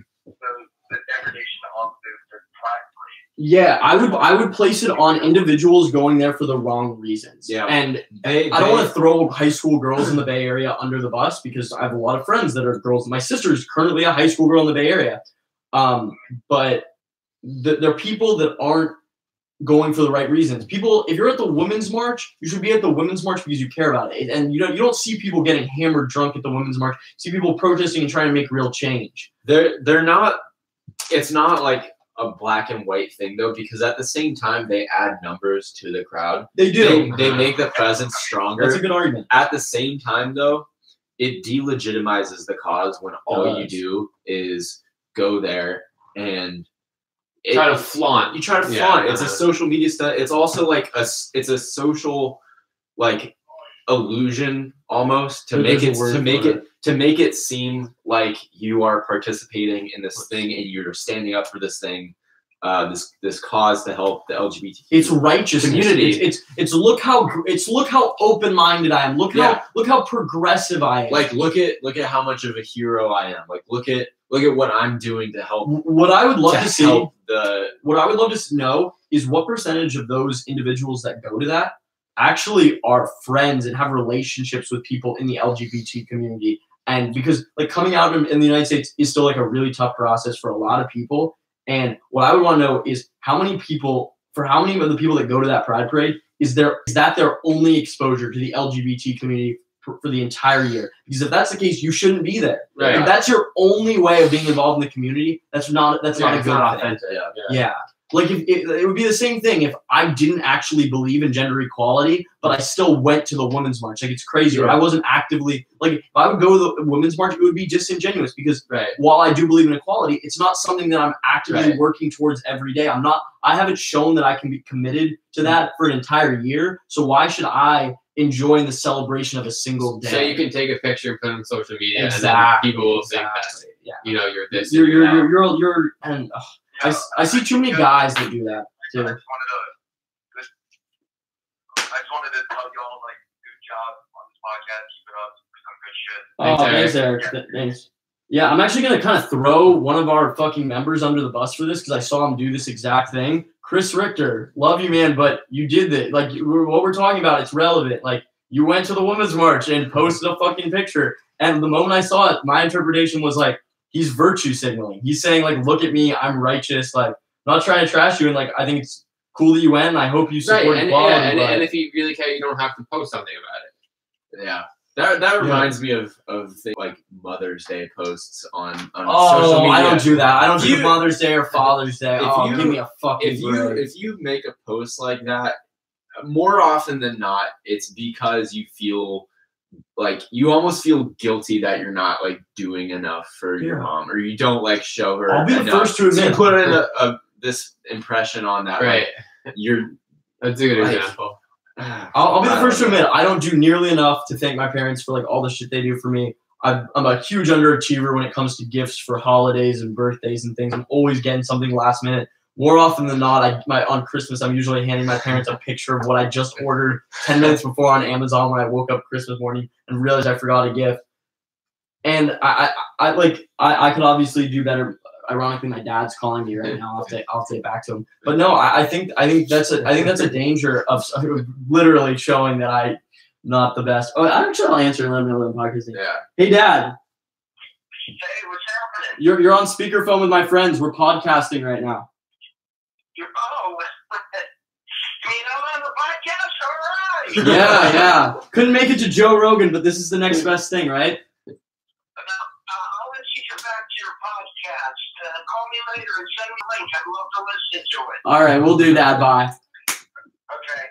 the degradation of the Pride parade? Yeah, I would place it on individuals going there for the wrong reasons. Yeah, and I don't want to throw high school girls in the Bay Area under the bus because I have a lot of friends that are girls. My sister is currently a high school girl in the Bay Area, but there are people that aren't going for the right reasons. People, if you're at the Women's March, you should be at the Women's March because you care about it. And you don't see people getting hammered drunk at the Women's March. You see people protesting and trying to make real change. They're not. It's not like a black and white thing though, because at the same time they add numbers to the crowd. They do. They make the presence stronger. That's a good argument. At the same time though, it delegitimizes the cause when all you do is go there and try to flaunt. You try to flaunt. It's a social media stuff. It's also like it's a social like illusion almost to make it seem like you are participating in this thing and you're standing up for this thing this cause to help the LGBT. It's righteousness. Community. It's look how open-minded I am. Look how progressive I am. Like look at how much of a hero I am. Like look at what I'm doing to help. What I would love to see, what I would love to know is what percentage of those individuals that go to that actually are friends and have relationships with people in the LGBT community. And because like coming out in the United States is still like a really tough process for a lot of people. And what I would want to know is how many of the people that go to that Pride Parade is that their only exposure to the LGBT community for the entire year? Because if that's the case, you shouldn't be there. Right. If that's your only way of being involved in the community, that's not a good thing. Yeah. Like it would be the same thing if I didn't actually believe in gender equality, but I still went to the Women's March. Like it's crazy. Right? I wasn't actively like if I would go to the Women's March, it would be disingenuous because while I do believe in equality, it's not something that I'm actively working towards every day. I haven't shown that I can be committed to that for an entire year. So why should I enjoy the celebration of a single day? So you can take a picture and put it on social media, Exactly. and then people will think that you're this. You're and. I see too many guys that do that too. I just wanted to tell you all, like, good job on this podcast. Keep it up. Some good shit. Thanks, Eric. Thanks. Yeah, I'm actually gonna kind of throw one of our fucking members under the bus for this because I saw him do this exact thing. Chris Richter, love you, man, but you did that. Like, what we're talking about, it's relevant. Like, you went to the Women's March and posted a fucking picture, and the moment I saw it, my interpretation was like, he's virtue signaling. He's saying, like, look at me, I'm righteous. Like, I'm not trying to trash you. And, like, I think it's cool that you went, and I hope you support equality. And if you really care, you don't have to post something about it. Yeah. That reminds me of things like Mother's Day posts on social media. I don't do that. I don't do Mother's Day or Father's Day. Give me a fucking break. If you make a post like that, more often than not, it's because you feel like you almost feel guilty that you're not like doing enough for your mom, or you don't like show her. I'll be the first to admit. So you put in this impression on that, right? Like, you're. That's a good example. I'll be the first to admit I don't do nearly enough to thank my parents for like all the shit they do for me. I'm a huge underachiever when it comes to gifts for holidays and birthdays and things. I'm always getting something last minute. More often than not, on Christmas, I'm usually handing my parents a picture of what I just ordered 10 minutes before on Amazon when I woke up Christmas morning and realized I forgot a gift. And I could obviously do better. Ironically, my dad's calling me right now. I'll say it back to him. But no, I think that's a danger of literally showing that I'm not the best. Oh, I'll answer and let him know the podcast. Yeah. Hey, Dad. Hey, what's happening? You're on speakerphone with my friends. We're podcasting right now. I'm on the podcast? All right. Yeah. Couldn't make it to Joe Rogan, but this is the next best thing, right? I'll let you get back to your podcast. Call me later and send me a link. I'd love to listen to it. All right, we'll do that. Bye. Okay.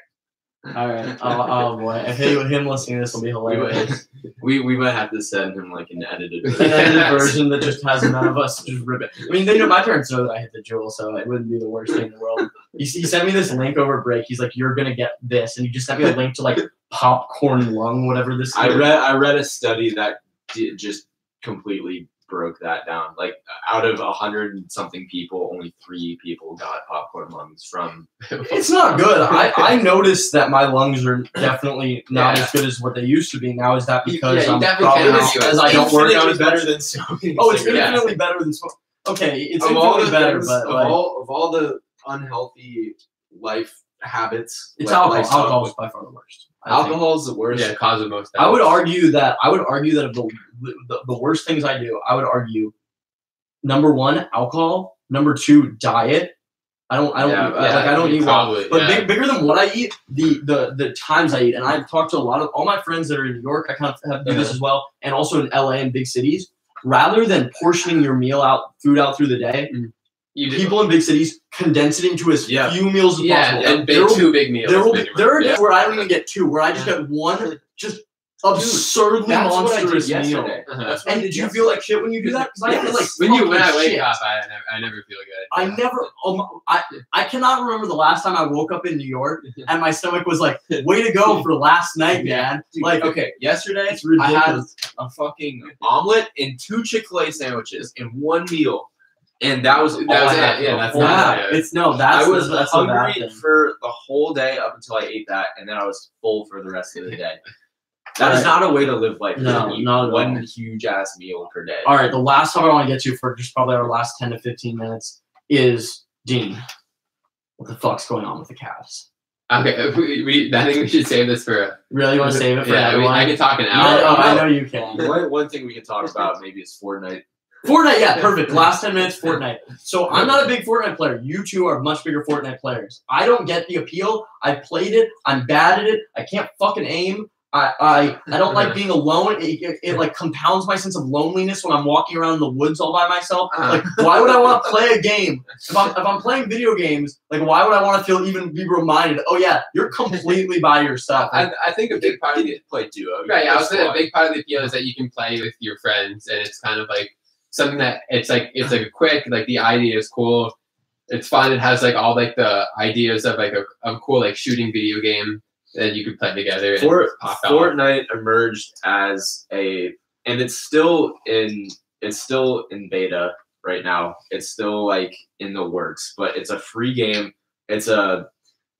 All right. Oh boy, I hate him listening to this will be hilarious. We might have to send him like an edited version that just has none of us just rip it. I mean, my parents know that I hit the jewel, so it wouldn't be the worst thing in the world. He sent me this link over break. He's like, "You're gonna get this," and he just sent me a link to like popcorn lung, whatever this is. I read a study that just completely broke that down. Like out of 100-something people, only 3 people got popcorn lungs from. It's not good. I noticed that my lungs are definitely not as good as what they used to be. Now is that because I'm probably because I don't work out as better than smoking? Oh, it's infinitely better than smoking. Okay, it's infinitely better, but like, of all the unhealthy life habits, it's alcohol. Alcohol is by far the worst. Alcohol is the worst. Yeah, cause of most. I would argue that of the worst things I do, I would argue, number 1, alcohol. Number 2, diet. I don't eat well. But bigger than what I eat, the times I eat. And I've talked to all my friends that are in New York. I kind of have to do this as well, and also in LA and big cities. Rather than portioning your food out through the day. People in big cities condense it into as few meals as possible. And 2 big meals. There are days where I don't even get 2, where I just get one just absurdly monstrous meal. And did you feel like shit when you do that? Because I feel like when I wake up, I never feel good. I cannot remember the last time I woke up in New York and my stomach was like, way to go for last night, man. Dude, like, okay, yesterday it's ridiculous. I had a fucking omelet and 2 Chick-fil-A sandwiches in one meal. And that was That all was I had it. Yeah, for the that's whole not day. it. It's no. That's I was that's a bad hungry thing. for the whole day up until I ate that, and then I was full for the rest of the day. That is Right. not a way to live life. No, Eat not at one all. huge ass meal per day. All right, the last topic I want to get to for just probably our last 10 to 15 minutes is Dean. What the fuck's going on with the Cavs? Okay, I think we should save this for. Really, you want to save it for Yeah, everyone? I can talk an I know, hour. I know you can. One thing we can talk about maybe is Fortnite. Fortnite, yeah, perfect. Last 10 minutes, Fortnite. So I'm not a big Fortnite player. You two are much bigger Fortnite players. I don't get the appeal. I played it. I'm bad at it. I can't fucking aim. I don't like being alone. It like compounds my sense of loneliness when I'm walking around in the woods all by myself. Like, why would I want to play a game? If I'm playing video games, like, why would I want to be reminded? Oh yeah, you're completely by yourself. I think a big part of the Play duo. right. I was saying a big part of the appeal is that you can play with your friends, and it's kind of like something that it's like a quick, like the idea is cool. It's fun. It has like all like the ideas of like a cool like shooting video game that you could play together. And pop out. Fortnite emerged as and it's still in beta right now. It's still like in the works, but it's a free game. It's a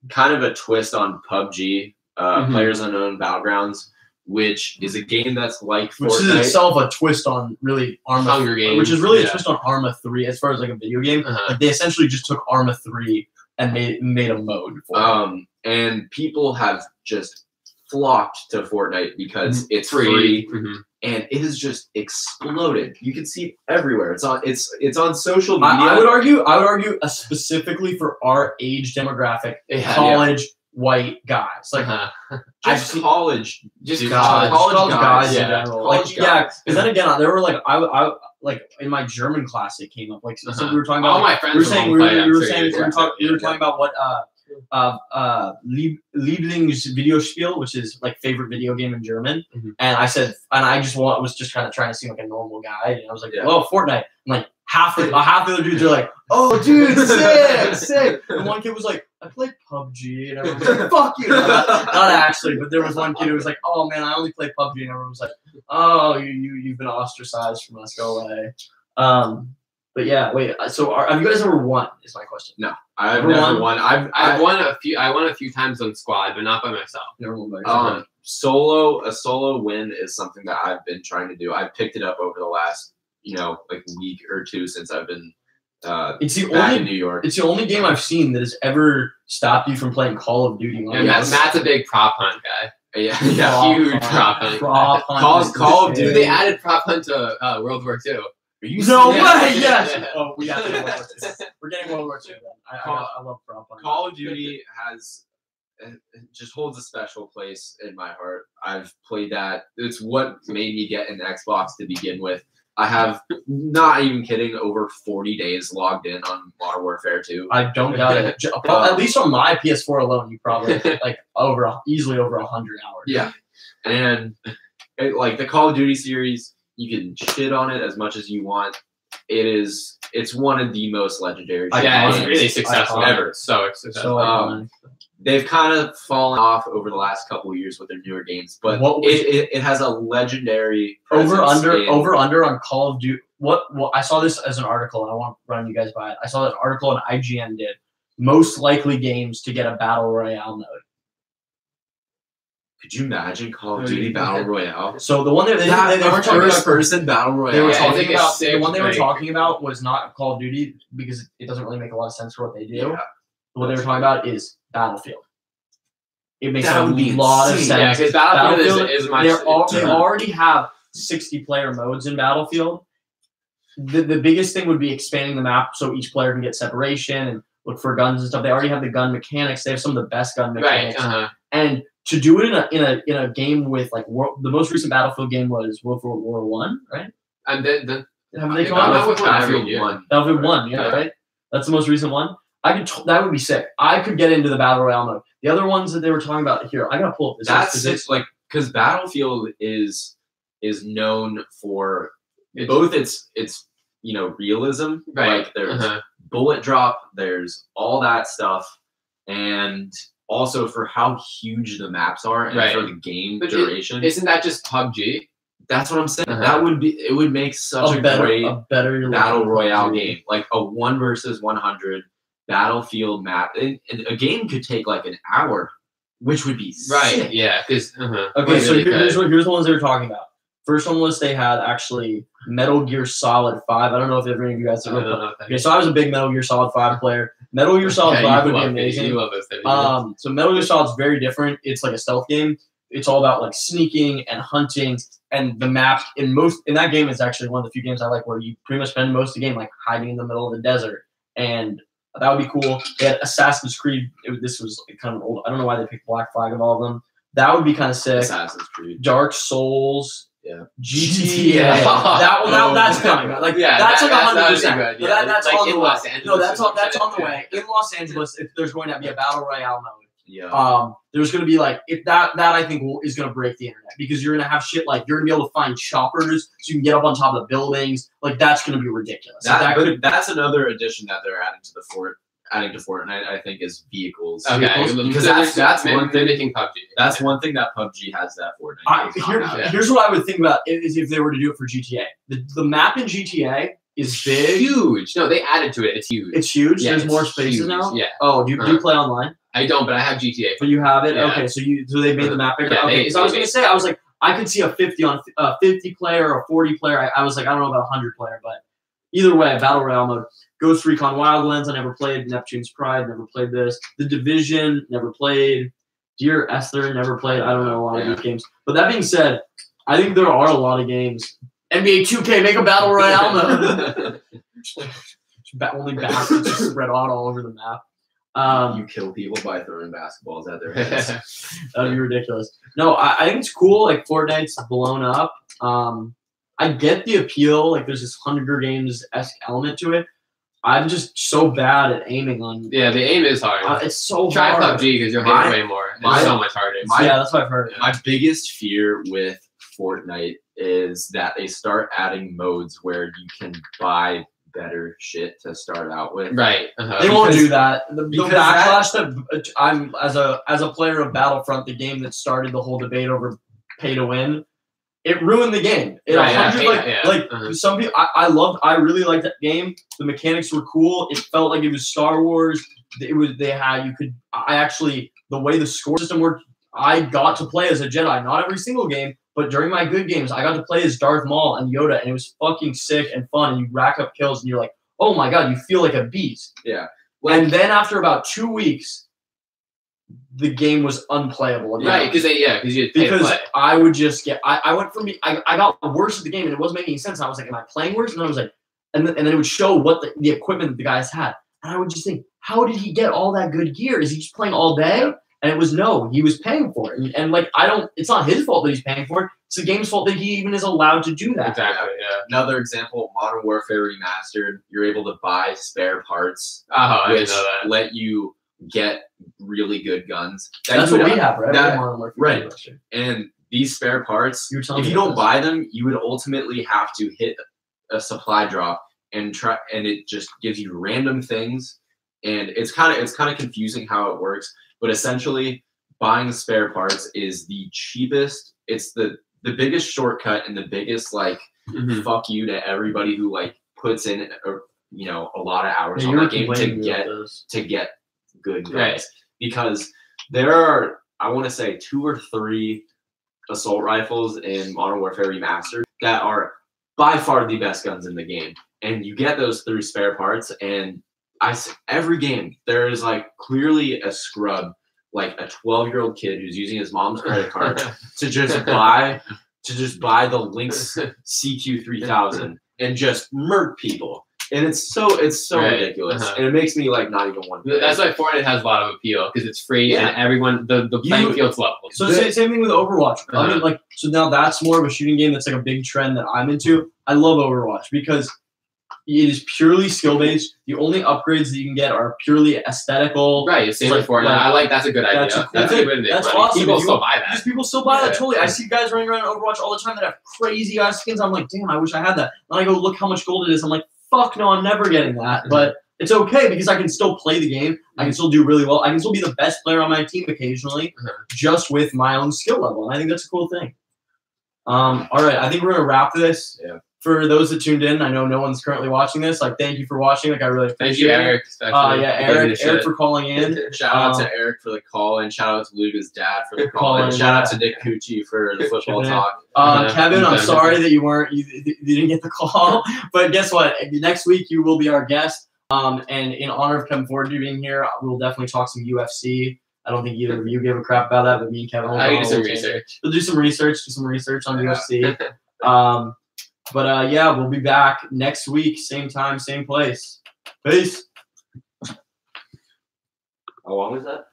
kind of a twist on PUBG, Players Unknown Battlegrounds, which is a game that's like Fortnite. Which is itself a twist on really Arma, Hunger Games, which is really a yeah. twist on Arma 3 as far as like a video game. Uh-huh. Like they essentially just took Arma 3 and made a mode for it. And people have just flocked to Fortnite because it's Free. free. And it has just exploded. You can see it everywhere. It's on social media. I would argue specifically for our age demographic, college white guys. Like just college, just college guys in yeah. general. College Like, yeah, guys. because then again, there were like I like in my German class it came up like so we were talking about All my friends we were saying we were talking about what Lieblingsvideospiel, which is like favorite video game in German. And I said, and I was just kind of trying to seem like a normal guy, and I was like, "Oh, Fortnite." I'm like half the other dudes are like, "Oh, dude, sick." And one kid was like, "I play PUBG," and everyone was like, "Fuck you." Not actually, but there was one kid who was like, "Oh man, I only play PUBG," and everyone was like, "Oh, you've been ostracized from us. Go away." But yeah, wait. So have you guys ever won? Is my question. No, I've never won. I've won a few. I won a few times on squad, but not by myself. Never won by yourself. A solo win is something that I've been trying to do. I've picked it up over the last, like week or two since I've been It's the back in only New York. it's the only game I've seen that has ever stopped you from playing Call of Duty. Yeah, Matt's a big prop hunt guy. Yeah, Huge prop hunt. Call of Duty. Dude, they added prop hunt to World War II. No Yeah. way! Yes. Oh, we got to World War II. We're getting World War II. Then. I love prop hunt. Call of Duty it just holds a special place in my heart. I've played that. It's what made me get an Xbox to begin with. I have, not even kidding, over 40 days logged in on Modern Warfare 2. I don't doubt it. At least on my PS4 alone, you probably like easily over 100 hours. Yeah, and like the Call of Duty series, you can shit on it as much as you want. It's one of the most legendary. Yeah, it's games really successful. ever. So successful. So They've kind of fallen off over the last couple of years with their newer games, but it has a legendary over presence under on Call of Duty. What I saw this as an article, and I want to run you guys by it. I saw that article on IGN did most likely games to get a battle royale mode. Could you imagine Call of Duty Battle Royale? So the one they were talking about first-person Battle Royale. They were Yeah, I talking think about it's the one they were sick. talking about was not Call of Duty because it doesn't really make a lot of sense for what they do. Yeah. What they were talking about is Battlefield. It makes That a would be lot of insane. Yeah, sense. because Battlefield is my. They already have 60-player modes in Battlefield. The biggest thing would be expanding the map so each player can get separation and look for guns and stuff. They already have the gun mechanics. They have some of the best gun Right. mechanics. And to do it in a game with like the most recent Battlefield game was World War One, right? And then Have they I'm come not out with with Battlefield Battlefield 1. Battlefield 1, yeah, right? That's the most recent one. That would be sick. I could get into the Battle Royale mode. The other ones that they were talking about here, I gotta pull up this. That's like because Battlefield is known for both its realism, Right. like there's bullet drop, there's all that stuff, and also for how huge the maps are and Right. for the game But duration. Isn't that just PUBG? That's what I'm saying. Uh-huh. That would be. It would make such a great better battle royale game, like a 1 versus 100 battlefield map. And a game could take like an hour, which would be Right. sick. Yeah. Because Okay, so here's the ones they were talking about. First on the list they had actually Metal Gear Solid 5. I don't know if any of you guys ever played. Okay, so I was a big Metal Gear Solid 5 player. Metal Gear Solid 5 would be amazing. You love those things. So Metal Gear Solid is very different. It's like a stealth game. It's all about like sneaking and hunting, and the map in that game is actually one of the few games I like where you pretty much spend most of the game like hiding in the middle of the desert, and that would be cool. They had Assassin's Creed. This was kind of old. I don't know why they picked Black Flag of all of them. That would be kind of sick. Assassin's Creed. Dark Souls. Yeah. GTA. That's coming. Like that's like 100%. That's like on the way. No, that's on the way. In Los Angeles, if there's going to be a battle royale mode. Yeah. There's going to be like that I think is going to break the internet because you're going to have shit like you're going to be able to find choppers so you can get up on top of buildings. Like that's going to be ridiculous. That's another addition that they're adding to Fortnite, I think, is vehicles. Okay, because that's one thing. Making PUBG. That's one thing that PUBG has that Fortnite. Here's what I would think about is if they were to do it for GTA. The map in GTA is big, huge. No, they added to it. It's huge. It's huge. Yeah, There's more spaces huge. now. Yeah. Oh, do you play online? I don't, but I have GTA. But you have it. Yeah. Okay, so they made the map bigger. Yeah, okay, so I was gonna say I was like I could see a 50 player or a 40 player. I was like I don't know about 100 player, but either way, battle royale mode. Ghost Recon Wildlands, I never played. Neptune's Pride, never played this. The Division, never played. Dear Esther, never played. I don't know a lot of these games. But that being said, I think there are a lot of games. NBA 2K, make a battle royale mode. Only baskets just spread out all over the map. You kill people by throwing basketballs at their heads. That'd be ridiculous. No, I think it's cool. Like Fortnite's blown up. I get the appeal. Like there's this Hunger Games-esque element to it. I'm just so bad at aiming on. Yeah, the aim is hard. It's so Try hard. PUBG because you'll hit it way more. It's so much harder. Yeah, that's what I've heard. My biggest fear with Fortnite is that they start adding modes where you can buy better shit to start out with. Right. They won't do that. The backlash that I'm as a player of Battlefront, the game that started the whole debate over pay to win. It ruined the game. Some people, I really liked that game. The mechanics were cool. It felt like it was Star Wars. The way the score system worked, I got to play as a Jedi. Not every single game, but during my good games, I got to play as Darth Maul and Yoda, and it was fucking sick and fun. And you rack up kills, and you're like, oh my god, you feel like a beast. Yeah. And then after about 2 weeks, the game was unplayable again. Right, because I would just get I went from I got worse at the game and it wasn't making sense. I was like, am I playing worse? And then I was like, and then it would show what the equipment that the guys had, and I would just think, how did he get all that good gear? Is he just playing all day? And it was no, he was paying for it, and like it's not his fault that he's paying for it. It's the game's fault that he even is allowed to do that. Exactly. Yeah. Another example: Modern Warfare Remastered. You're able to buy spare parts, I which didn't know that. let you get really good guns. That's what we have, right? Right. And these spare parts, if you don't buy them, you would ultimately have to hit a supply drop and it just gives you random things, and it's kind of confusing how it works. But essentially, buying spare parts is the cheapest. It's the biggest shortcut and the biggest fuck you to everybody who puts in a lot of hours on that game to get good guns. Right. Because there are, I want to say, 2 or 3 assault rifles in Modern Warfare Remastered that are by far the best guns in the game, and you get those through spare parts. And every game there is clearly a scrub, like a 12-year-old kid who's using his mom's credit card to just buy the Lynx CQ3000 and just murk people. And it's so ridiculous, and it makes me not even want to. That's why Fortnite has a lot of appeal because it's free and everyone the playing field's level. So same thing with Overwatch. I mean, so now that's more of a shooting game. That's a big trend that I'm into. I love Overwatch because it is purely skill based. The only upgrades that you can get are purely aesthetical. Right, same with Fortnite. That's a good idea. That's a good That's awesome. People still buy that. Because people still buy that. Totally. I see guys running around Overwatch all the time that have crazy ass skins. I'm like, damn, I wish I had that. And I go look how much gold it is. I'm like, fuck no, I'm never getting that. But it's okay because I can still play the game. I can still do really well. I can still be the best player on my team occasionally, just with my own skill level. And I think that's a cool thing. All right, I think we're gonna wrap this. Yeah. For those that tuned in, I know no one's currently watching this. Like, thank you for watching. Like, I really Thank appreciate you, it. Eric. especially Yeah, for giving a Eric shit. for calling in. Shout out to Eric for the call, and shout out to Luca's dad for the call, and shout out to Nick Cucci for the football talk. Kevin, I'm Yeah. sorry that you didn't get the call, but guess what? Next week you will be our guest. And in honor of Kevin Ford being here, we'll definitely talk some UFC. I don't think either of you give a crap about that, but me and Kevin will I can do some research. We'll do some research on UFC. But yeah, we'll be back next week, same time, same place. Peace. How long is that?